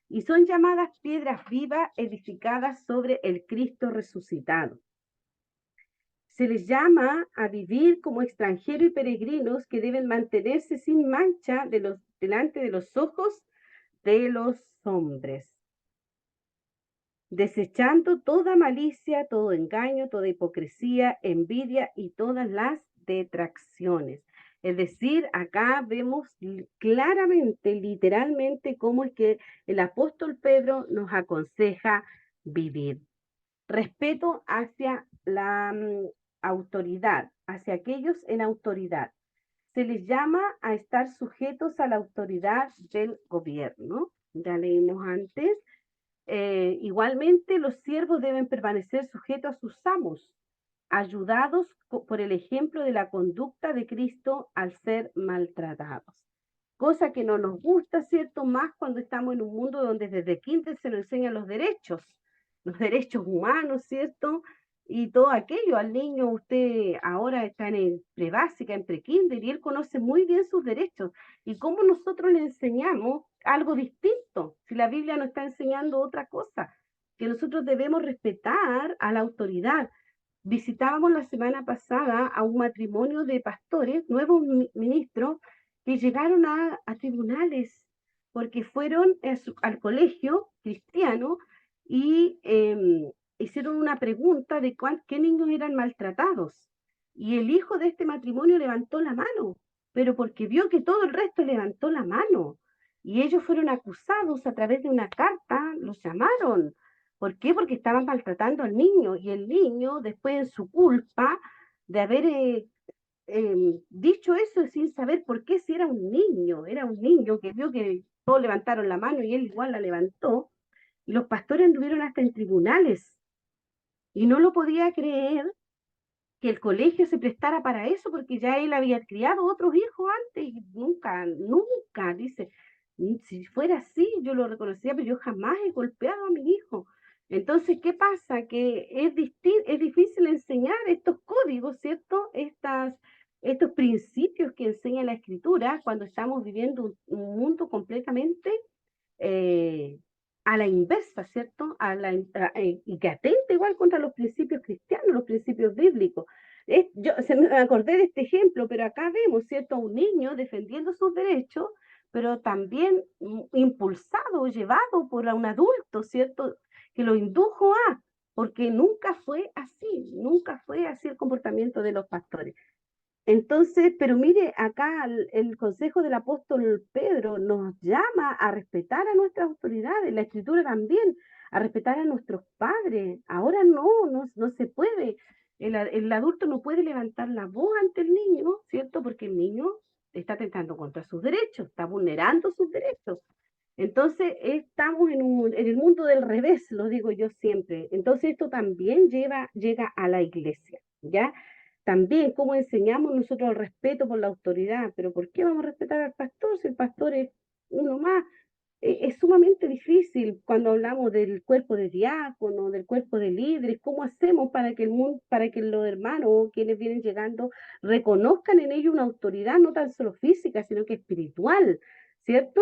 Y son llamadas piedras vivas edificadas sobre el Cristo resucitado. Se les llama a vivir como extranjeros y peregrinos que deben mantenerse sin mancha delante de los ojos de los hombres. desechando toda malicia, todo engaño, toda hipocresía, envidia y todas las detracciones. Es decir, acá vemos claramente, literalmente, cómo es que el apóstol Pedro nos aconseja vivir. Respeto hacia la autoridad, hacia aquellos en autoridad. Se les llama a estar sujetos a la autoridad del gobierno. Ya leímos antes. Igualmente, los siervos deben permanecer sujetos a sus amos, ayudados por el ejemplo de la conducta de Cristo al ser maltratados. Cosa que no nos gusta, ¿cierto? Más cuando estamos en un mundo donde desde kinder se nos enseñan los derechos humanos, ¿cierto? Y todo aquello. Al niño usted ahora está en prebásica, en prekinder, y él conoce muy bien sus derechos. ¿Y cómo nosotros le enseñamos algo distinto? Si la Biblia nos está enseñando otra cosa, que nosotros debemos respetar a la autoridad. Visitábamos la semana pasada a un matrimonio de pastores, nuevos ministros, que llegaron a tribunales porque fueron al colegio cristiano y hicieron una pregunta de qué niños eran maltratados. Y el hijo de este matrimonio levantó la mano, pero porque vio que todo el resto levantó la mano. Y ellos fueron acusados a través de una carta, los llamaron. ¿Por qué? Porque estaban maltratando al niño y el niño, después en su culpa de haber dicho eso sin saber por qué, si era un niño que vio que todos levantaron la mano y él igual la levantó, y los pastores anduvieron hasta en tribunales y no lo podía creer que el colegio se prestara para eso, porque ya él había criado otros hijos antes y nunca, dice, si fuera así yo lo reconocía, pero yo jamás he golpeado a mi hijo. Entonces, ¿qué pasa? Que es difícil enseñar estos códigos, ¿cierto? Estos principios que enseña la escritura cuando estamos viviendo un mundo completamente eh, a la inversa, ¿cierto? Y que atenta igual contra los principios cristianos, los principios bíblicos. Yo me acordé de este ejemplo, pero acá vemos, ¿cierto? A un niño defendiendo sus derechos, pero también impulsado, llevado por un adulto, ¿cierto? Que lo indujo porque nunca fue así el comportamiento de los pastores. Entonces, pero mire, acá el consejo del apóstol Pedro nos llama a respetar a nuestras autoridades, la escritura también, a respetar a nuestros padres. Ahora no se puede. El adulto no puede levantar la voz ante el niño, ¿cierto? Porque el niño está atentando contra sus derechos, está vulnerando sus derechos. Entonces, estamos en el mundo del revés, lo digo yo siempre. Entonces, esto también llega a la iglesia, ¿ya? También, cómo enseñamos nosotros el respeto por la autoridad, pero ¿por qué vamos a respetar al pastor si el pastor es uno más? Es sumamente difícil cuando hablamos del cuerpo de diácono, del cuerpo de líderes. ¿Cómo hacemos para que para que los hermanos, quienes vienen llegando, reconozcan en ellos una autoridad no tan solo física, sino que espiritual, ¿cierto?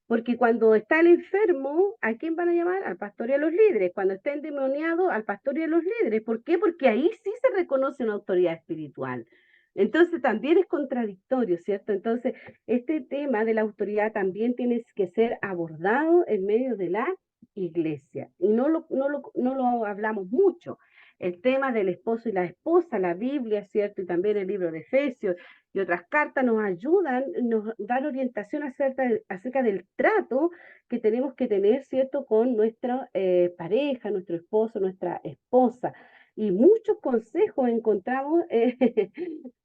Porque cuando está el enfermo, ¿a quién van a llamar? Al pastor y a los líderes. Cuando está endemoniado, al pastor y a los líderes. ¿Por qué? Porque ahí sí se reconoce una autoridad espiritual. Entonces también es contradictorio, ¿cierto? Entonces, este tema de la autoridad también tiene que ser abordado en medio de la iglesia. Y no lo hablamos mucho. El tema del esposo y la esposa, la Biblia, ¿cierto? Y también el libro de Efesios y otras cartas nos ayudan, nos dan orientación acerca del trato que tenemos que tener, ¿cierto? Con nuestra pareja, nuestro esposo, nuestra esposa. Y muchos consejos encontramos,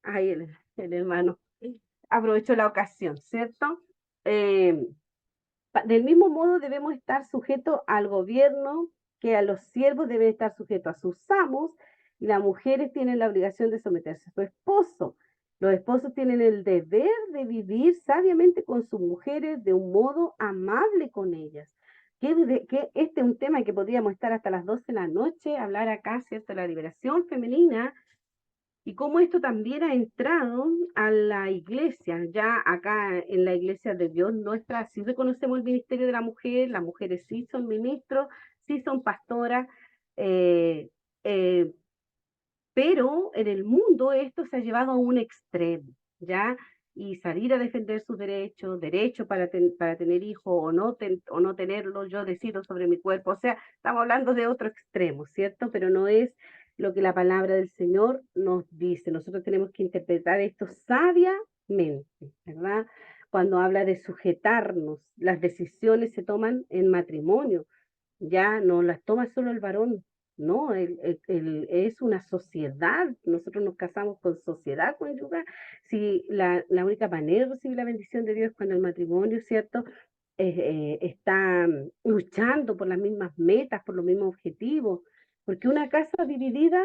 ay, el hermano, aprovecho la ocasión, ¿cierto? Del mismo modo debemos estar sujetos al gobierno, que a los siervos deben estar sujetos a sus amos, y las mujeres tienen la obligación de someterse a su esposo. Los esposos tienen el deber de vivir sabiamente con sus mujeres de un modo amable con ellas. Que este es un tema que podríamos estar hasta las 12 de la noche, hablar acá, ¿cierto? La liberación femenina, y cómo esto también ha entrado a la iglesia. Ya acá en la iglesia de Dios nuestra, sí reconocemos el ministerio de la mujer, las mujeres sí son ministros, sí son pastoras, eh, pero en el mundo esto se ha llevado a un extremo, ¿ya? y salir a defender sus derechos, derecho para tener hijos o no tenerlo, yo decido sobre mi cuerpo. O sea, estamos hablando de otro extremo, ¿cierto? Pero no es lo que la palabra del Señor nos dice. Nosotros tenemos que interpretar esto sabiamente, ¿verdad? Cuando habla de sujetarnos, las decisiones se toman en matrimonio, ya no las toma solo el varón, no, es una sociedad, nosotros nos casamos con sociedad conyugal, si la única manera de recibir la bendición de Dios es cuando el matrimonio, ¿cierto? Está luchando por las mismas metas, por los mismos objetivos, porque una casa dividida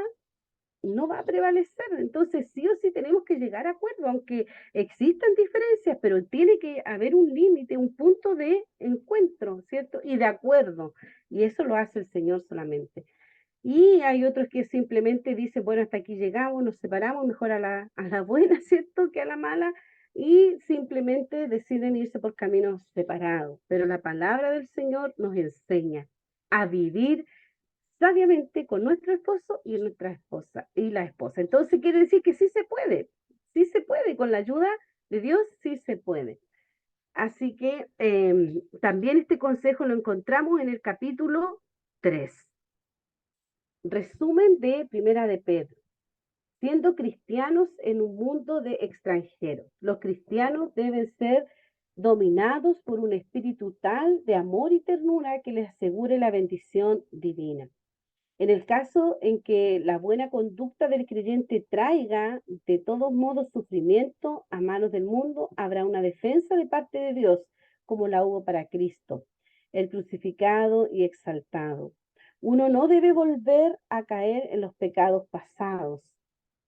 no va a prevalecer. Entonces, sí o sí tenemos que llegar a acuerdo, aunque existan diferencias, pero tiene que haber un límite, un punto de encuentro, ¿cierto? Y de acuerdo. Y eso lo hace el Señor solamente. Y hay otros que simplemente dicen, bueno, hasta aquí llegamos, nos separamos, mejor a la buena, ¿cierto? Que a la mala. Y simplemente deciden irse por caminos separados. Pero la palabra del Señor nos enseña a vivir sabiamente con nuestro esposo y nuestra esposa y la esposa. Entonces quiere decir que sí se puede, con la ayuda de Dios sí se puede. Así que también este consejo lo encontramos en el capítulo 3. Resumen de Primera de Pedro. Siendo cristianos en un mundo de extranjeros, los cristianos deben ser dominados por un espíritu tal de amor y ternura que les asegure la bendición divina. En el caso en que la buena conducta del creyente traiga de todos modos sufrimiento a manos del mundo, habrá una defensa de parte de Dios, como la hubo para Cristo, el crucificado y exaltado. Uno no debe volver a caer en los pecados pasados.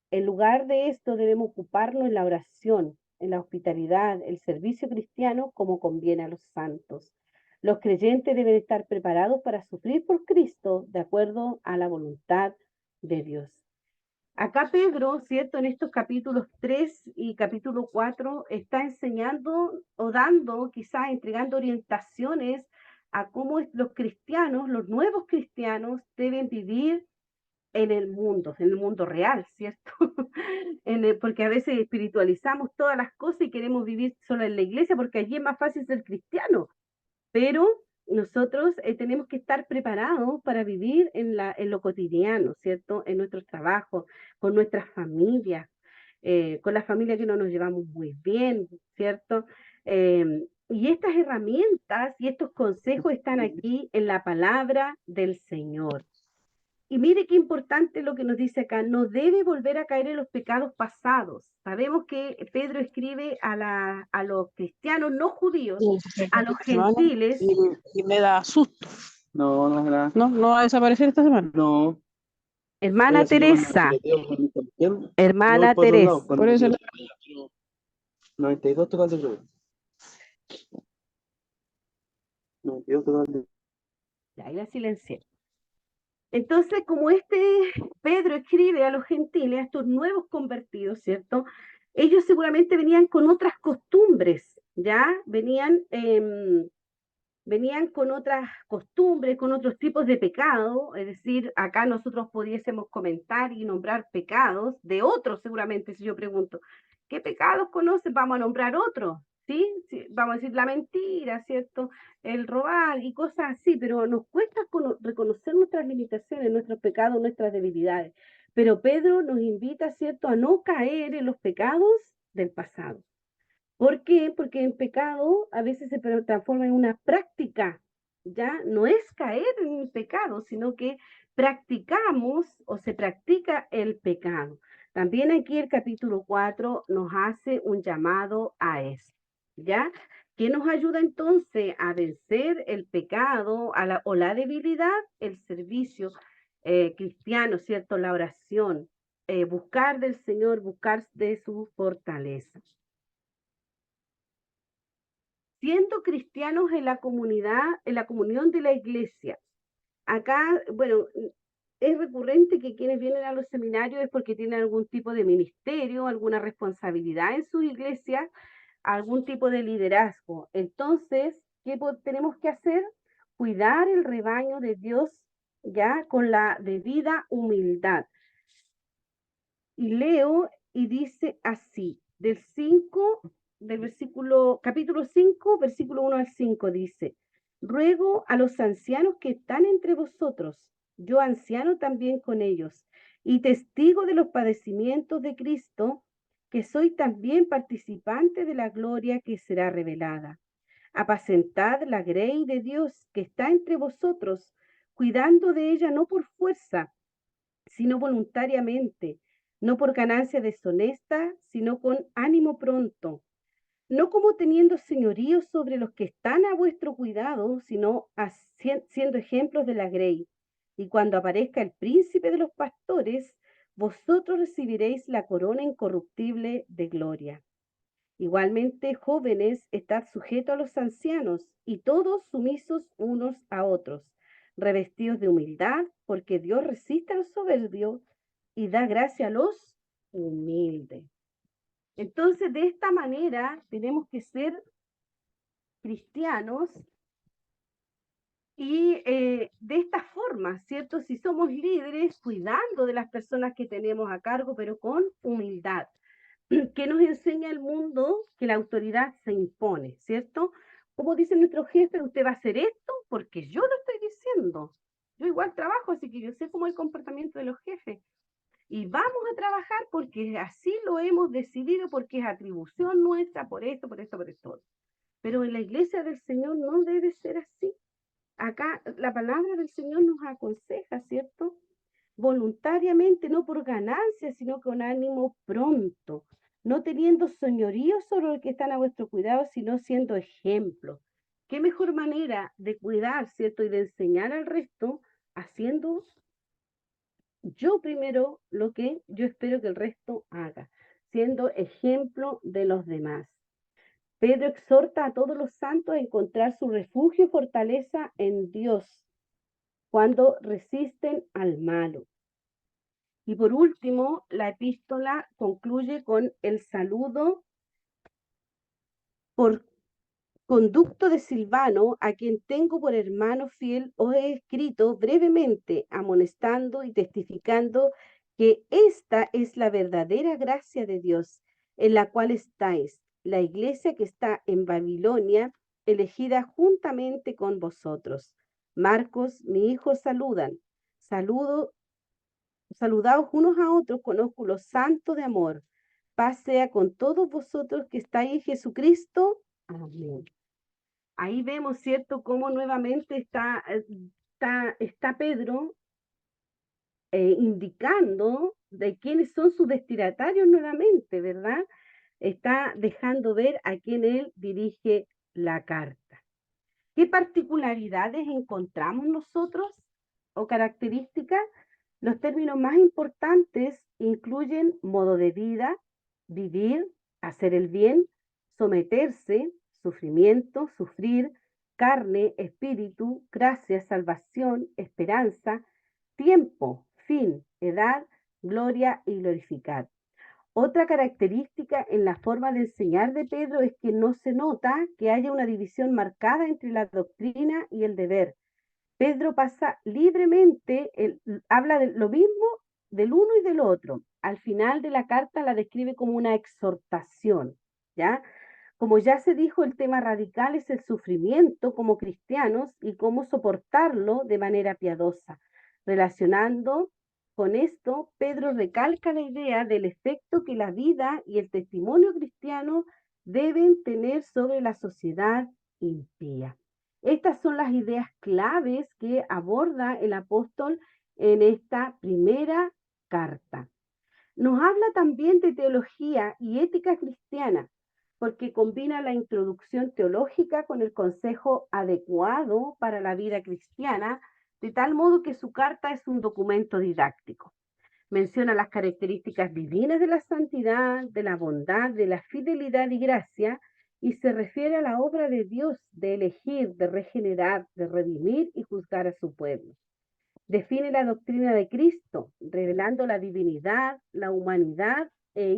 En lugar de esto debemos ocuparnos en la oración, en la hospitalidad, el servicio cristiano como conviene a los santos. Los creyentes deben estar preparados para sufrir por Cristo de acuerdo a la voluntad de Dios. Acá Pedro, ¿cierto? En estos capítulos 3 y capítulo 4 está enseñando o dando, quizás entregando orientaciones a cómo los cristianos, los nuevos cristianos, deben vivir en el mundo real, ¿cierto? Porque a veces espiritualizamos todas las cosas y queremos vivir solo en la iglesia porque allí es más fácil ser cristiano, pero nosotros tenemos que estar preparados para vivir en lo cotidiano, ¿cierto? En nuestros trabajos, con nuestras familias, con la familia que no nos llevamos muy bien, ¿cierto? Y estas herramientas y estos consejos están aquí en la palabra del Señor. Y mire qué importante lo que nos dice acá, no debe volver a caer en los pecados pasados. Sabemos que Pedro escribe a los cristianos no judíos, a los gentiles. Y me da susto. No, no es la. No va a desaparecer esta semana. No. Hermana Ella se llama Teresa, Filoteo por mi campeón. hermana Yo por otro Teresa, lado, Por eso 92 total de prueba. 92 total de. ahí la silencié. Entonces, como Pedro escribe a los gentiles, a estos nuevos convertidos, ¿cierto? Ellos seguramente venían con otras costumbres, ¿ya? Venían con otras costumbres, con otros tipos de pecado, es decir, acá nosotros pudiésemos comentar y nombrar pecados de otros, seguramente, si yo pregunto, ¿qué pecados conocen? Vamos a nombrar otros, ¿sí? Sí, vamos a decir la mentira, ¿cierto? El robar y cosas así, pero nos cuesta reconocer nuestras limitaciones, nuestros pecados, nuestras debilidades. Pero Pedro nos invita, ¿cierto?, a no caer en los pecados del pasado. ¿Por qué? Porque el pecado a veces se transforma en una práctica, ¿ya? No es caer en el pecado, sino que practicamos o se practica el pecado. También aquí el capítulo 4 nos hace un llamado a eso, ¿ya? ¿Qué nos ayuda entonces a vencer el pecado o la debilidad? El servicio cristiano, ¿cierto? La oración, buscar del Señor, buscar de su fortaleza. Siendo cristianos en la comunidad, en la comunión de la iglesia. Acá, bueno, es recurrente que quienes vienen a los seminarios es porque tienen algún tipo de ministerio, alguna responsabilidad en su iglesia, algún tipo de liderazgo. Entonces, ¿qué tenemos que hacer? Cuidar el rebaño de Dios, ya, con la debida humildad. Y leo y dice así: del 5, del versículo, capítulo 5, versículo 1 al 5 dice: ruego a los ancianos que están entre vosotros, yo anciano también con ellos, y testigo de los padecimientos de Cristo, que soy también participante de la gloria que será revelada. Apacentad la grey de Dios que está entre vosotros, cuidando de ella no por fuerza, sino voluntariamente, no por ganancia deshonesta, sino con ánimo pronto, no como teniendo señorío sobre los que están a vuestro cuidado, sino siendo ejemplos de la grey. Y cuando aparezca el príncipe de los pastores, vosotros recibiréis la corona incorruptible de gloria. Igualmente, jóvenes, estad sujetos a los ancianos, y todos sumisos unos a otros, revestidos de humildad, porque Dios resiste a los soberbios y da gracia a los humildes. Entonces, de esta manera, tenemos que ser cristianos y de esta forma, ¿cierto? Si somos líderes, cuidando de las personas que tenemos a cargo, pero con humildad. Que nos enseña el mundo que la autoridad se impone, ¿cierto? Como dice nuestro jefe, usted va a hacer esto porque yo lo estoy diciendo. Yo igual trabajo, así que yo sé cómo es el comportamiento de los jefes. Y vamos a trabajar porque así lo hemos decidido, porque es atribución nuestra, por esto, por esto, por esto. Pero en la iglesia del Señor no debe ser así. Acá la palabra del Señor nos aconseja, ¿cierto? Voluntariamente, no por ganancia, sino con ánimo pronto, no teniendo señorío sobre los que están a vuestro cuidado, sino siendo ejemplo. ¿Qué mejor manera de cuidar, cierto, y de enseñar al resto, haciendo yo primero lo que yo espero que el resto haga, siendo ejemplo de los demás? Pedro exhorta a todos los santos a encontrar su refugio y fortaleza en Dios cuando resisten al malo. Y por último, la epístola concluye con el saludo por conducto de Silvano, a quien tengo por hermano fiel, os he escrito brevemente, amonestando y testificando que esta es la verdadera gracia de Dios, en la cual estáis, la iglesia que está en Babilonia, elegida juntamente con vosotros. Marcos, mi hijo, saludaos unos a otros con ósculo santo de amor. Paz sea con todos vosotros que estáis en Jesucristo. Amén. Ahí vemos, ¿cierto?, cómo nuevamente está Pedro indicando de quiénes son sus destinatarios nuevamente, ¿verdad? Está dejando ver a quién él dirige la carta. ¿Qué particularidades encontramos nosotros o características? Los términos más importantes incluyen modo de vida, vivir, hacer el bien, someterse, sufrimiento, sufrir, carne, espíritu, gracia, salvación, esperanza, tiempo, fin, edad, gloria y glorificar. Otra característica en la forma de enseñar de Pedro es que no se nota que haya una división marcada entre la doctrina y el deber. Pedro pasa libremente, habla de lo mismo del uno y del otro. Al final de la carta la describe como una exhortación, ¿ya? Como ya se dijo, el tema radical es el sufrimiento como cristianos y cómo soportarlo de manera piadosa. Relacionando con esto, Pedro recalca la idea del efecto que la vida y el testimonio cristiano deben tener sobre la sociedad impía. Estas son las ideas claves que aborda el apóstol en esta primera carta. Nos habla también de teología y ética cristiana, porque combina la introducción teológica con el consejo adecuado para la vida cristiana, de tal modo que su carta es un documento didáctico. Menciona las características divinas de la santidad, de la bondad, de la fidelidad y gracia, y se refiere a la obra de Dios de elegir, de regenerar, de redimir y juzgar a su pueblo. Define la doctrina de Cristo, revelando la divinidad, la humanidad e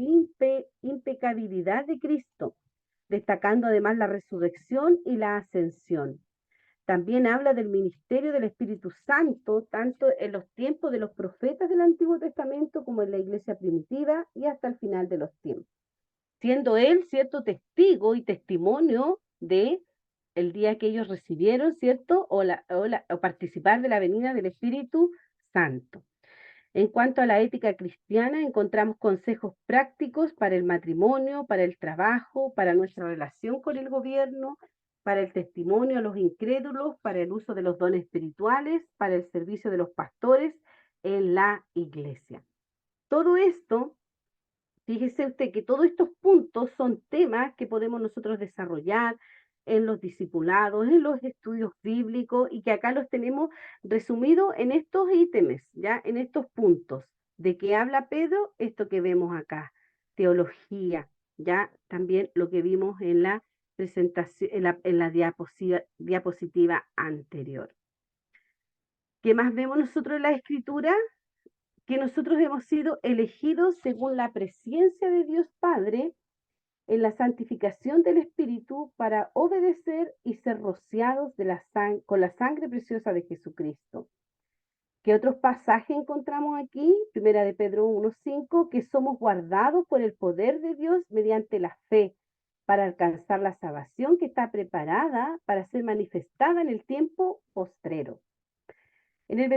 impecabilidad de Cristo, destacando además la resurrección y la ascensión. También habla del ministerio del Espíritu Santo, tanto en los tiempos de los profetas del Antiguo Testamento como en la iglesia primitiva y hasta el final de los tiempos. siendo él, ¿cierto?, testigo y testimonio de el día que ellos recibieron, ¿cierto?, o participar de la venida del Espíritu Santo. En cuanto a la ética cristiana, encontramos consejos prácticos para el matrimonio, para el trabajo, para nuestra relación con el gobierno, para el testimonio a los incrédulos, para el uso de los dones espirituales, para el servicio de los pastores en la iglesia. Todo esto, fíjese usted que todos estos puntos son temas que podemos nosotros desarrollar en los discipulados, en los estudios bíblicos, y que acá los tenemos resumidos en estos ítems, ya en estos puntos. ¿De qué habla Pedro? Esto que vemos acá, teología, ya también lo que vimos en la presentación, en la diapositiva anterior. ¿Qué más vemos nosotros en la Escritura? Que nosotros hemos sido elegidos según la presencia de Dios Padre en la santificación del Espíritu para obedecer y ser rociados con la sangre preciosa de Jesucristo. ¿Qué otros pasajes encontramos aquí? Primera de Pedro 1:5, que somos guardados por el poder de Dios mediante la fe para alcanzar la salvación que está preparada para ser manifestada en el tiempo postrero. En el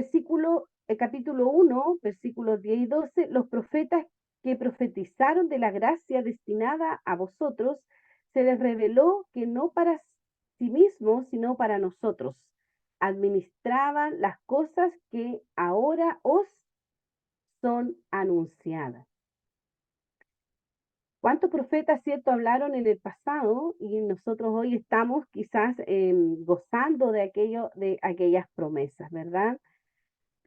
capítulo 1, versículos 10 y 12, los profetas que profetizaron de la gracia destinada a vosotros, se les reveló que no para sí mismos, sino para nosotros, administraban las cosas que ahora os son anunciadas. ¿Cuántos profetas, cierto, hablaron en el pasado y nosotros hoy estamos quizás gozando de aquellas promesas, ¿verdad?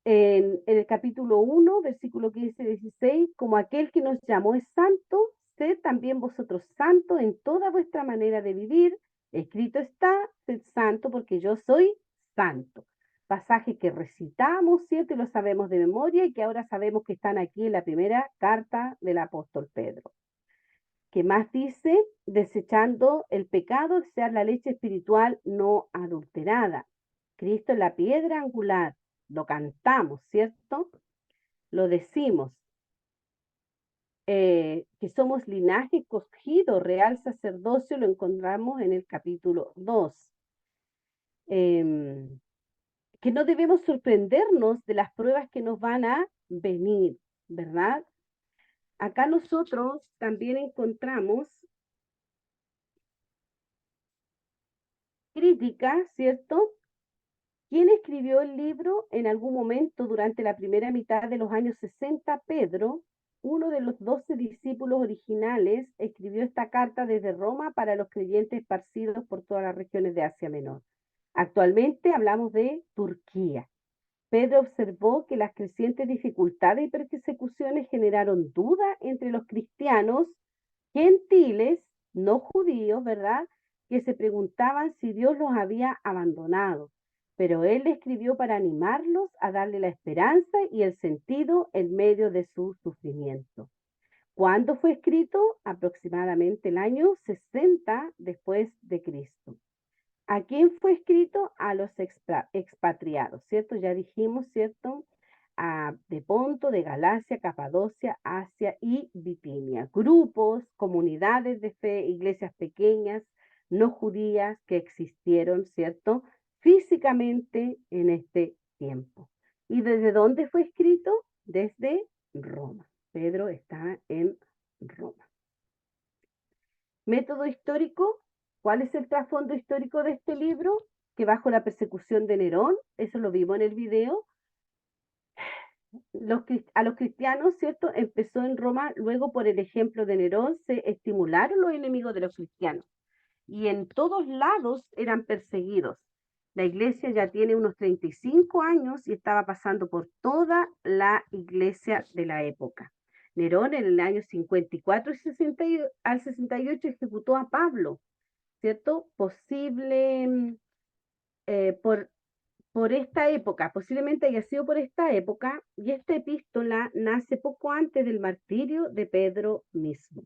En el capítulo 1, versículo 15 y 16, como aquel que nos llamó es santo, sed también vosotros santos en toda vuestra manera de vivir. Escrito está, sed santo porque yo soy santo. Pasaje que recitamos, ¿cierto? Y lo sabemos de memoria y que ahora sabemos que están aquí en la primera carta del apóstol Pedro. ¿Qué más dice? Desechando el pecado, desear la leche espiritual no adulterada. Cristo es la piedra angular. Lo cantamos, ¿cierto? Lo decimos. Que somos linaje escogido, real sacerdocio, lo encontramos en el capítulo 2. Que no debemos sorprendernos de las pruebas que nos van a venir, ¿verdad? Acá nosotros también encontramos crítica, ¿cierto? ¿Quién escribió el libro? En algún momento durante la primera mitad de los años 60, Pedro, uno de los 12 discípulos originales, escribió esta carta desde Roma para los creyentes esparcidos por todas las regiones de Asia Menor. Actualmente hablamos de Turquía. Pedro observó que las crecientes dificultades y persecuciones generaron duda entre los cristianos gentiles, no judíos, ¿verdad?, que se preguntaban si Dios los había abandonado. Pero él le escribió para animarlos a darle la esperanza y el sentido en medio de su sufrimiento. ¿Cuándo fue escrito? Aproximadamente el año 60 después de Cristo. ¿A quién fue escrito? A los expatriados, ¿cierto? Ya dijimos, ¿cierto? De Ponto, de Galacia, Capadocia, Asia y Bitinia. Grupos, comunidades de fe, iglesias pequeñas, no judías que existieron, ¿cierto?, físicamente en este tiempo. ¿Y desde dónde fue escrito? Desde Roma. Pedro está en Roma. Método histórico. ¿Cuál es el trasfondo histórico de este libro? Que bajo la persecución de Nerón, eso lo vimos en el video, a los cristianos, ¿cierto?, empezó en Roma, luego por el ejemplo de Nerón se estimularon los enemigos de los cristianos y en todos lados eran perseguidos. La iglesia ya tiene unos 35 años y estaba pasando por toda la iglesia de la época. Nerón en el año 54 al 68 ejecutó a Pablo, ¿cierto? Por esta época, posiblemente haya sido por esta época, y esta epístola nace poco antes del martirio de Pedro mismo.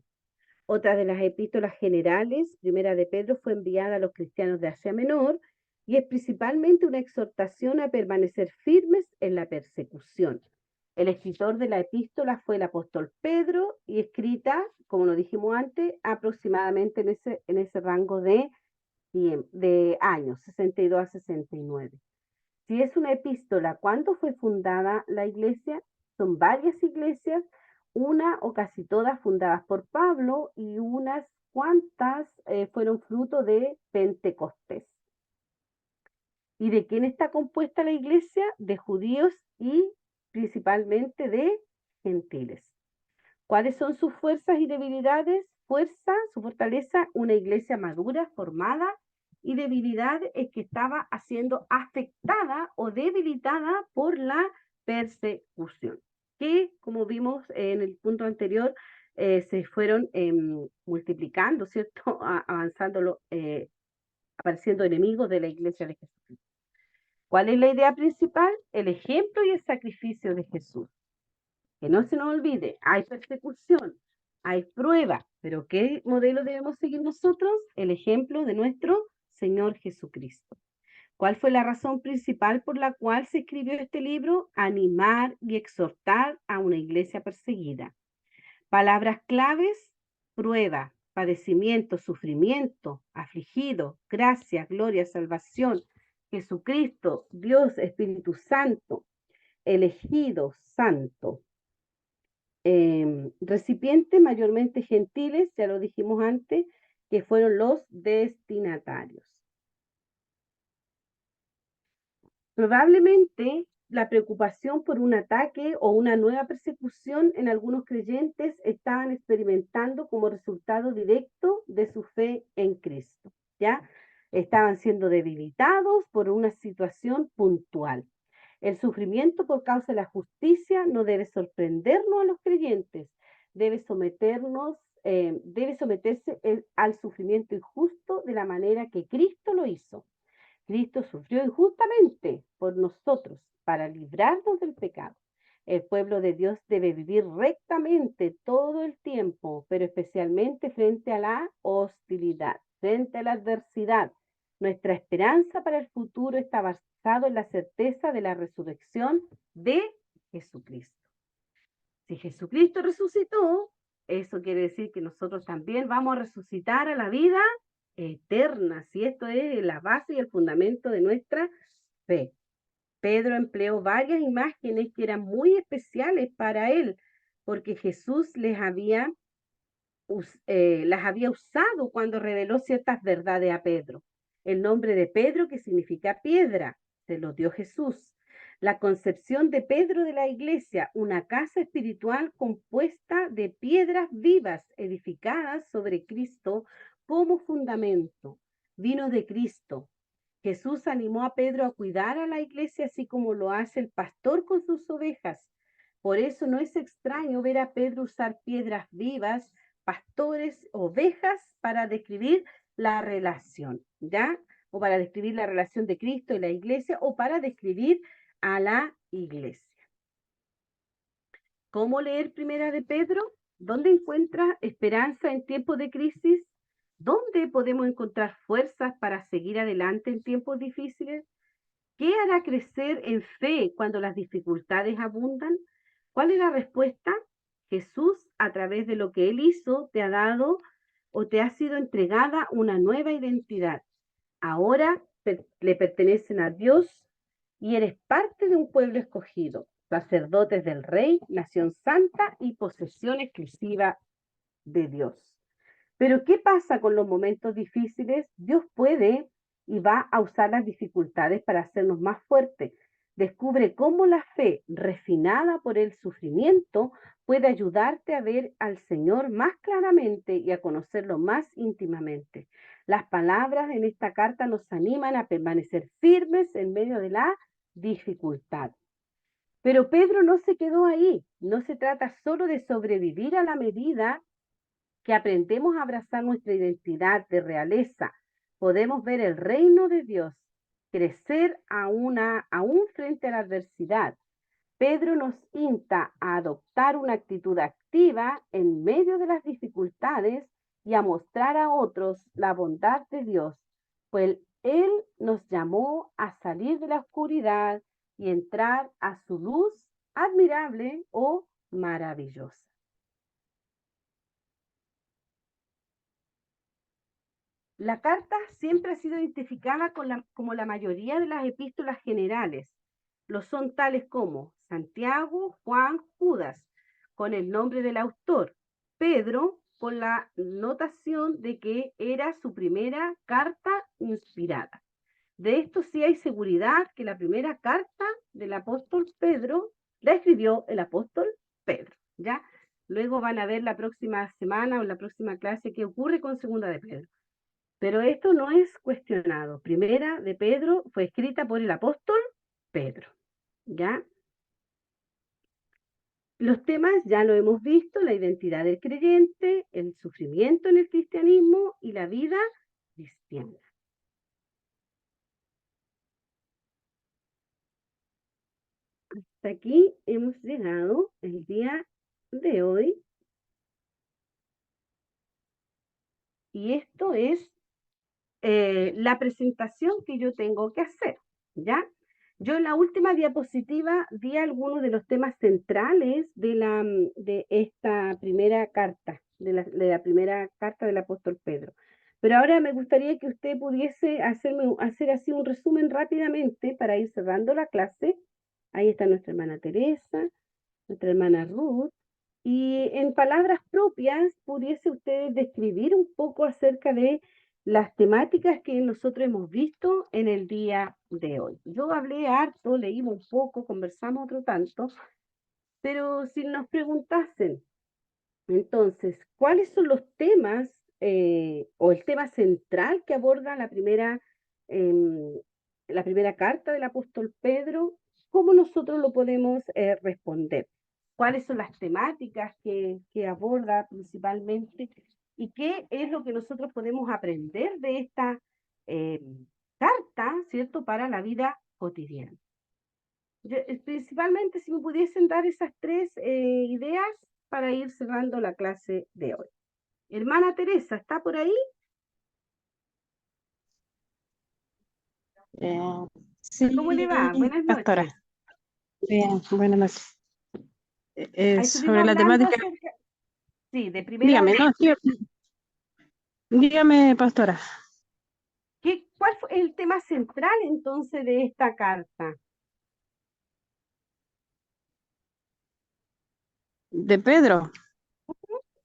Otra de las epístolas generales, primera de Pedro, fue enviada a los cristianos de Asia Menor y es principalmente una exhortación a permanecer firmes en la persecución. El escritor de la epístola fue el apóstol Pedro y escrita, como lo dijimos antes, aproximadamente en ese rango de años, 62 a 69. Si es una epístola, ¿cuándo fue fundada la iglesia? Son varias iglesias, una o casi todas fundadas por Pablo y unas cuantas fueron fruto de Pentecostés. ¿Y de quién está compuesta la iglesia? De judíos y principalmente de gentiles. ¿Cuáles son sus fuerzas y debilidades? Fuerza, su fortaleza, una iglesia madura, formada, y debilidad es que estaba siendo afectada o debilitada por la persecución, que como vimos en el punto anterior, se fueron multiplicando, ¿cierto? Avanzando, apareciendo enemigos de la iglesia de Jesús. ¿Cuál es la idea principal? El ejemplo y el sacrificio de Jesús. Que no se nos olvide, hay persecución, hay prueba, pero ¿qué modelo debemos seguir nosotros? El ejemplo de nuestro Señor Jesucristo. ¿Cuál fue la razón principal por la cual se escribió este libro? Animar y exhortar a una iglesia perseguida. Palabras claves: prueba, padecimiento, sufrimiento, afligido, gracia, gloria, salvación, Jesucristo, Dios, Espíritu Santo, elegido, santo. Recipientes mayormente gentiles, ya lo dijimos antes, que fueron los destinatarios. Probablemente la preocupación por un ataque o una nueva persecución en algunos creyentes estaban experimentando como resultado directo de su fe en Cristo, ¿ya? Estaban siendo debilitados por una situación puntual. El sufrimiento por causa de la justicia no debe sorprendernos a los creyentes, debe someterse al sufrimiento injusto de la manera que Cristo lo hizo. Cristo sufrió injustamente por nosotros para librarnos del pecado. El pueblo de Dios debe vivir rectamente todo el tiempo, pero especialmente frente a la hostilidad, frente a la adversidad. Nuestra esperanza para el futuro está basada en la certeza de la resurrección de Jesucristo. Si Jesucristo resucitó, eso quiere decir que nosotros también vamos a resucitar a la vida eterna, si esto es la base y el fundamento de nuestra fe. Pedro empleó varias imágenes que eran muy especiales para él, porque Jesús las había usado cuando reveló ciertas verdades a Pedro. El nombre de Pedro, que significa piedra, se lo dio Jesús. La concepción de Pedro de la iglesia, una casa espiritual compuesta de piedras vivas edificadas sobre Cristo como fundamento, vino de Cristo. Jesús animó a Pedro a cuidar a la iglesia así como lo hace el pastor con sus ovejas. Por eso no es extraño ver a Pedro usar piedras vivas, pastores, ovejas, para describir la relación, ¿ya? O para describir la relación de Cristo y la iglesia, o para describir a la iglesia. ¿Cómo leer Primera de Pedro? ¿Dónde encuentra esperanza en tiempos de crisis? ¿Dónde podemos encontrar fuerzas para seguir adelante en tiempos difíciles? ¿Qué hará crecer en fe cuando las dificultades abundan? ¿Cuál es la respuesta? Jesús, a través de lo que Él hizo, te ha dado o te ha sido entregada una nueva identidad. Ahora le pertenecen a Dios y eres parte de un pueblo escogido, sacerdotes del Rey, nación santa y posesión exclusiva de Dios. Pero ¿qué pasa con los momentos difíciles? Dios puede y va a usar las dificultades para hacernos más fuertes. Descubre cómo la fe, refinada por el sufrimiento, puede ayudarte a ver al Señor más claramente y a conocerlo más íntimamente. Las palabras en esta carta nos animan a permanecer firmes en medio de la dificultad. Pero Pedro no se quedó ahí. No se trata solo de sobrevivir a la medida que aprendemos a abrazar nuestra identidad de realeza. Podemos ver el reino de Dios crecer aún frente a la adversidad. Pedro nos insta a adoptar una actitud activa en medio de las dificultades y a mostrar a otros la bondad de Dios, pues Él nos llamó a salir de la oscuridad y entrar a su luz admirable o maravillosa. La carta siempre ha sido identificada como la mayoría de las epístolas generales. Lo son tales como Santiago, Juan, Judas, con el nombre del autor. Pedro, con la notación de que era su primera carta inspirada. De esto sí hay seguridad que la primera carta del apóstol Pedro la escribió el apóstol Pedro, ¿ya? Luego van a ver la próxima semana o la próxima clase qué ocurre con Segunda de Pedro. Pero esto no es cuestionado. Primera de Pedro fue escrita por el apóstol Pedro, ¿ya? Los temas ya lo hemos visto: la identidad del creyente, el sufrimiento en el cristianismo y la vida cristiana. Hasta aquí hemos llegado el día de hoy. Y esto es la presentación que yo tengo que hacer, ¿ya? Yo en la última diapositiva di algunos de los temas centrales de esta primera carta, de la primera carta del apóstol Pedro. Pero ahora me gustaría que usted pudiese hacer así un resumen rápidamente para ir cerrando la clase. Ahí está nuestra hermana Teresa, nuestra hermana Ruth, y en palabras propias pudiese usted describir un poco acerca de las temáticas que nosotros hemos visto en el día de hoy. Yo hablé harto, leímos un poco, conversamos otro tanto, pero si nos preguntasen, entonces, ¿cuáles son los temas o el tema central que aborda la primera carta del apóstol Pedro? ¿Cómo nosotros lo podemos responder? ¿Cuáles son las temáticas que aborda principalmente? ¿Y qué es lo que nosotros podemos aprender de esta eh, carta, ¿cierto?, para la vida cotidiana. Principalmente, si me pudiesen dar esas tres ideas para ir cerrando la clase de hoy. Hermana Teresa, ¿está por ahí? Sí, ¿Cómo le va? Buenas pastora. noches. Bien, buenas noches. Ahí estuvimos Sobre la hablando temática, acerca, sí, de primera dígame, de... no, dígame, pastora. ¿Cuál fue el tema central entonces de esta carta? De Pedro.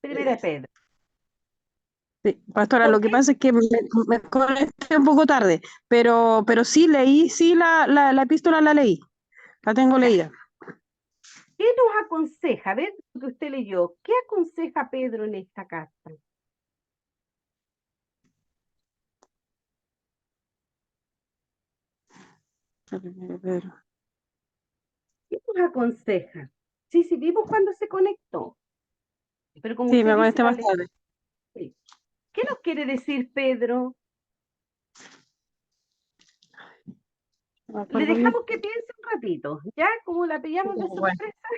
Primera de Pedro. Sí, pastora, ¿Por lo que qué? pasa es que me conecté un poco tarde, pero sí leí, sí la epístola la leí, la tengo Ya. leída. ¿Qué nos aconseja? A ver, lo que usted leyó, ¿qué aconseja Pedro en esta carta? Pedro. ¿Qué nos aconseja? Sí, vimos cuando se conectó, pero como Sí, usted me dice, conecté la más tarde. sí. ¿Qué nos quiere decir Pedro? No me Le acuerdo bien. dejamos que piense un ratito, ¿ya? Como la pillamos de Bueno, sorpresa.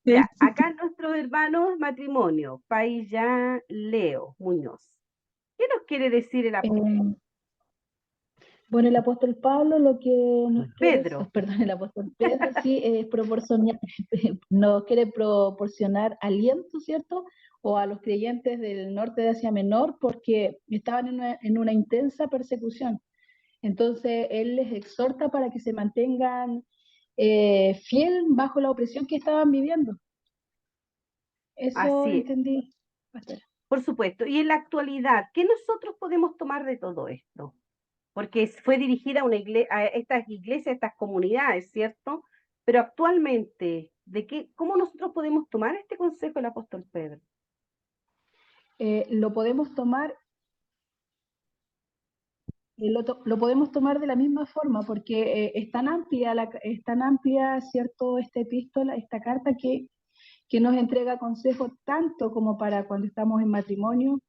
sí. Ya, acá nuestros hermanos matrimonio, Pailla Leo Muñoz. ¿Qué nos quiere decir el apóstol Bueno, el apóstol Pablo lo que nos quiere, Pedro? perdón, el apóstol Pedro sí es proporcionar, nos quiere proporcionar aliento, ¿cierto? O a los creyentes del norte de Asia Menor porque estaban en una intensa persecución. Entonces, él les exhorta para que se mantengan fiel bajo la opresión que estaban viviendo. Eso Así es, entendí, pastora. por supuesto. Y en la actualidad, ¿qué nosotros podemos tomar de todo esto? Porque fue dirigida a estas iglesias, a estas comunidades, ¿cierto? Pero actualmente, ¿cómo nosotros podemos tomar este consejo del apóstol Pedro? Lo podemos tomar lo podemos tomar de la misma forma porque es tan amplia, ¿cierto? Esta epístola, esta carta que nos entrega consejos tanto como para cuando estamos en matrimonio,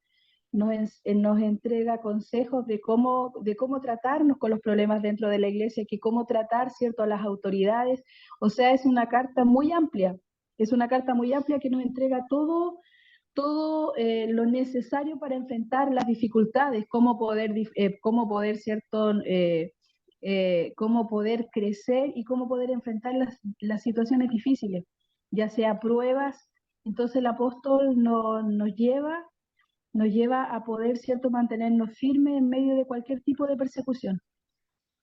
nos entrega consejos de cómo tratarnos con los problemas dentro de la iglesia, que cómo tratar, ¿cierto?, a las autoridades. O sea, es una carta muy amplia, que nos entrega todo lo necesario para enfrentar las dificultades, cómo poder, ¿cierto?, cómo poder crecer y cómo poder enfrentar las situaciones difíciles, ya sea pruebas. Entonces el apóstol nos lleva a poder, ¿cierto?, mantenernos firmes en medio de cualquier tipo de persecución.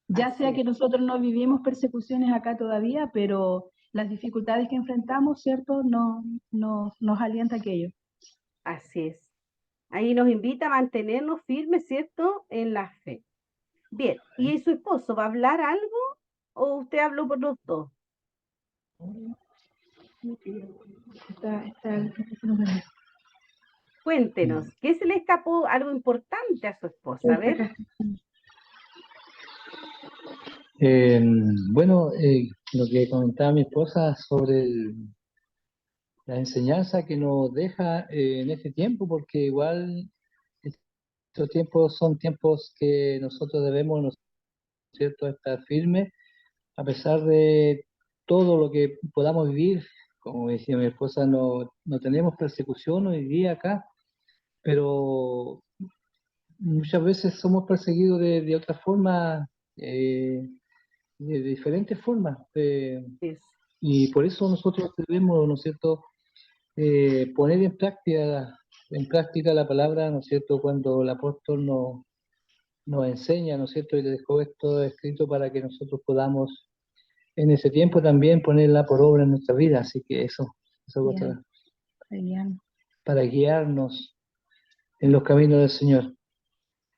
Ya sea Así que es, nosotros no vivimos persecuciones acá todavía, pero las dificultades que enfrentamos, ¿cierto?, nos alienta aquello. así es. Ahí nos invita a mantenernos firmes, ¿cierto?, en la fe. Bien, ¿y su esposo va a hablar algo o usted habló por los dos? Está el teléfono de él. Cuéntenos, ¿qué se le escapó algo importante a su esposa? A Está ver, acá. Eh, bueno, lo que comentaba mi esposa sobre la enseñanza que nos deja en este tiempo, porque igual estos tiempos son tiempos que nosotros debemos, ¿no es cierto?, estar firmes a pesar de todo lo que podamos vivir. Como decía mi esposa, no tenemos persecución hoy día acá, pero muchas veces somos perseguidos de otra forma, de diferentes formas. es, Y por eso nosotros debemos, ¿no es cierto?, poner en práctica la palabra, ¿no es cierto?, cuando el apóstol nos enseña, ¿no es cierto?, y le dejó esto escrito para que nosotros podamos en ese tiempo también ponerla por obra en nuestra vida. Así que eso Bien, genial. para guiarnos en los caminos del Señor.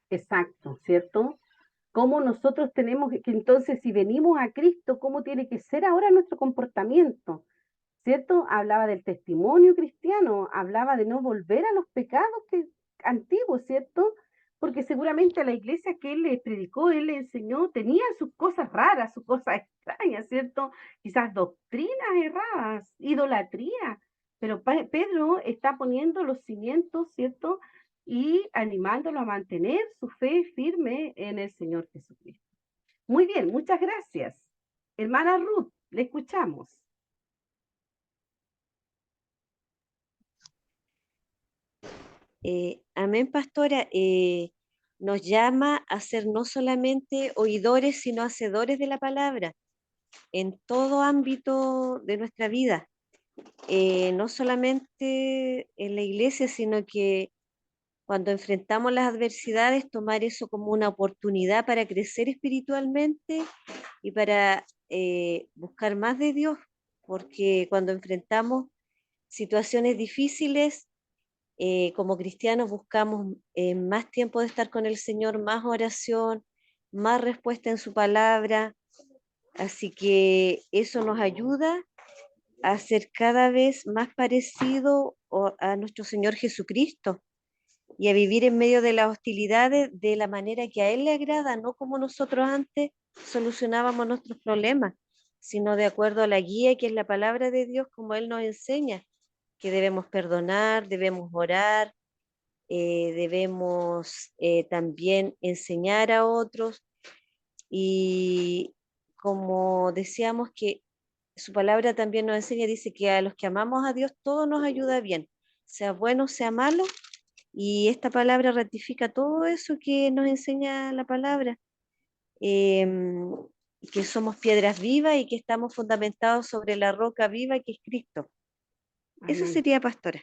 exacto, ¿cierto? Cómo nosotros tenemos que entonces, si venimos a Cristo, cómo tiene que ser ahora nuestro comportamiento, ¿cierto? Hablaba del testimonio cristiano, hablaba de no volver a los pecados antiguos, ¿cierto? Porque seguramente a la iglesia que él le predicó, él le enseñó, tenía sus cosas raras, sus cosas extrañas, ¿cierto? Quizás doctrinas erradas, idolatría, pero Pedro está poniendo los cimientos, ¿cierto? Y animándolo a mantener su fe firme en el Señor Jesucristo. Muy bien, muchas gracias. Hermana Ruth, le escuchamos. Amén, pastora. Nos llama a ser no solamente oidores, sino hacedores de la palabra en todo ámbito de nuestra vida. No solamente en la iglesia, sino que cuando enfrentamos las adversidades, tomar eso como una oportunidad para crecer espiritualmente y para buscar más de Dios, porque cuando enfrentamos situaciones difíciles, como cristianos buscamos más tiempo de estar con el Señor, más oración, más respuesta en su palabra, así que eso nos ayuda a ser cada vez más parecido a nuestro Señor Jesucristo y a vivir en medio de las hostilidades de la manera que a Él le agrada, no como nosotros antes solucionábamos nuestros problemas, sino de acuerdo a la guía que es la palabra de Dios, como Él nos enseña, que debemos perdonar, debemos orar, debemos también enseñar a otros y como decíamos que su palabra también nos enseña, dice que a los que amamos a Dios todo nos ayuda bien, sea bueno, sea malo, y esta palabra ratifica todo eso que nos enseña la palabra, em, que somos piedras vivas y que estamos fundamentados sobre la roca viva que es Cristo. Eso Amén. sería, pastora.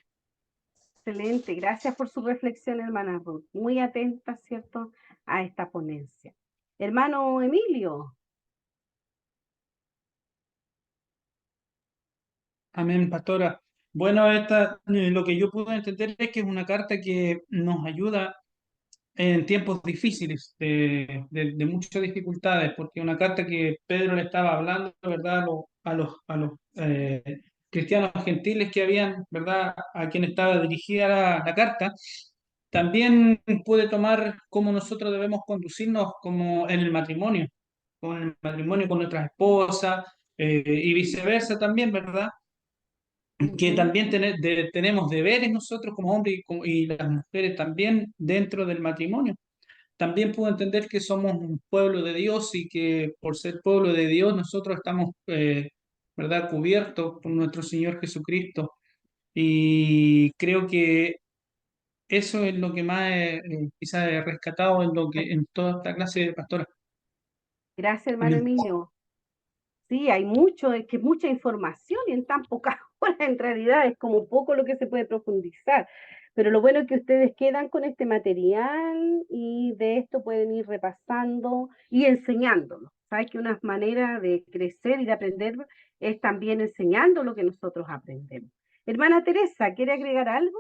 Excelente, gracias por su reflexión, hermana Ruth. Muy atenta, ¿cierto?, a esta ponencia. Hermano Emilio, Amén, pastora. Bueno, lo que yo puedo entender es que es una carta que nos ayuda en tiempos difíciles, de muchas dificultades, porque una carta que Pedro le estaba hablando, ¿verdad?, a los cristianos gentiles que habían, ¿verdad?, a quien estaba dirigida la carta, también puede tomar cómo nosotros debemos conducirnos como en el matrimonio, con el matrimonio con nuestras esposas, y viceversa también, ¿verdad? Que también tenemos deberes nosotros como hombres y las mujeres también dentro del matrimonio. También puedo entender que somos un pueblo de Dios y que por ser pueblo de Dios nosotros estamos, ¿verdad?, cubiertos por nuestro Señor Jesucristo. Y creo que eso es lo que más quizás he rescatado en toda esta clase de pastora. Gracias, hermano Amén. Emilio. Sí, hay mucho, es que mucha información y en tan pocas horas en realidad es como poco lo que se puede profundizar. Pero lo bueno es que ustedes quedan con este material y de esto pueden ir repasando y enseñándolo. Sabes que una manera de crecer y de aprender es también enseñando lo que nosotros aprendemos. Hermana Teresa, ¿quiere agregar algo?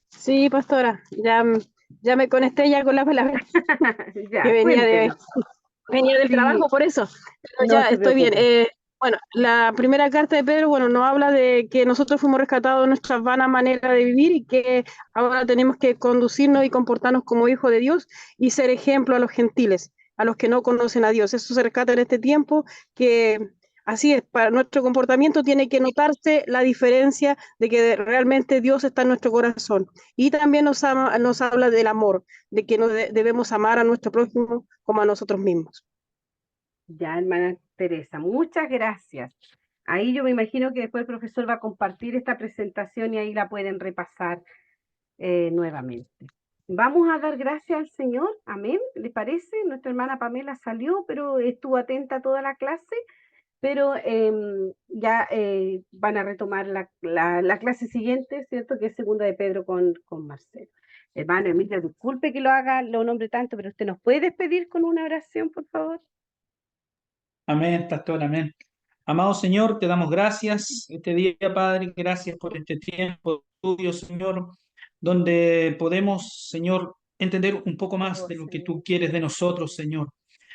Sí, pastora, ya me conecté ya con la palabra que Ya, venía cuéntenos. venía del Sí, trabajo, por eso. Pero no ya se estoy bien. preocupe. Bueno, la primera carta de Pedro, bueno, nos habla de que nosotros fuimos rescatados de nuestra vana manera de vivir y que ahora tenemos que conducirnos y comportarnos como hijos de Dios y ser ejemplo a los gentiles, a los que no conocen a Dios. Eso se rescata en este tiempo, que así es, para nuestro comportamiento tiene que notarse la diferencia de que realmente Dios está en nuestro corazón. Y también nos habla del amor, de que debemos amar a nuestro prójimo como a nosotros mismos. Ya, hermana Teresa, muchas gracias. Ahí yo me imagino que después el profesor va a compartir esta presentación y ahí la pueden repasar nuevamente. Vamos a dar gracias al Señor, amén, ¿le parece? Nuestra hermana Pamela salió, pero estuvo atenta a toda la clase, pero ya van a retomar la clase siguiente, ¿cierto? Que es segunda de Pedro con Marcelo. Hermano Emilio, disculpe que lo nombre tanto, pero usted nos puede despedir con una oración, por favor. Amén, pastor, amén. Amado Señor, te damos gracias este día, Padre, gracias por este tiempo tuyo, Señor, donde podemos, Señor, entender un poco más Oh, de lo que tú Señor, quieres de gracias. nosotros, Señor.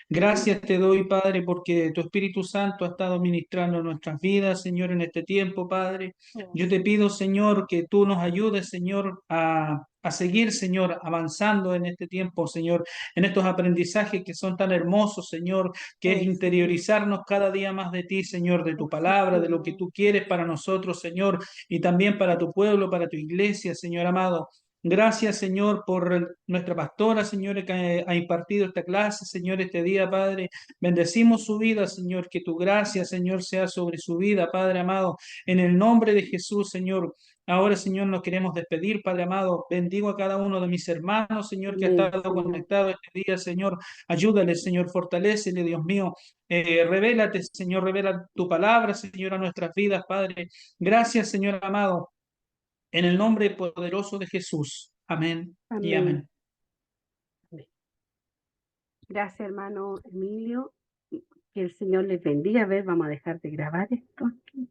Gracias te doy, Padre, porque tu Espíritu Santo ha estado ministrando nuestras vidas, Señor, en este tiempo, Padre. Oh, Yo te pido, Señor, que tú nos ayudes, Señor, a seguir, Señor, avanzando en este tiempo, Señor, en estos aprendizajes que son tan hermosos, Señor, que es oh, Señor, interiorizarnos cada día más de ti, Señor, de tu oh, sí, palabra, de lo que Señor. tú quieres para nosotros, Señor, y también para tu pueblo, para tu iglesia, Señor amado. Gracias, Señor, por nuestra pastora, Señor, que ha impartido esta clase, Señor, este día, Padre. Bendecimos su vida, Señor, que tu gracia, Señor, sea sobre su vida, Padre amado. En el nombre de Jesús, Señor. Ahora, Señor, nos queremos despedir, Padre amado. Bendigo a cada uno de mis hermanos, Señor, que ha Amén, estado Señor. conectado este día, Señor. Ayúdale, Señor, fortalécele, Dios mío. Revélate, Señor, revela tu palabra, Señor, a nuestras vidas, Padre. Gracias, Señor amado. En el nombre poderoso de Jesús. Amén y Amén. amén. Amén. Gracias, hermano Emilio. Que el Señor les bendiga. A ver, vamos a dejar de grabar esto aquí.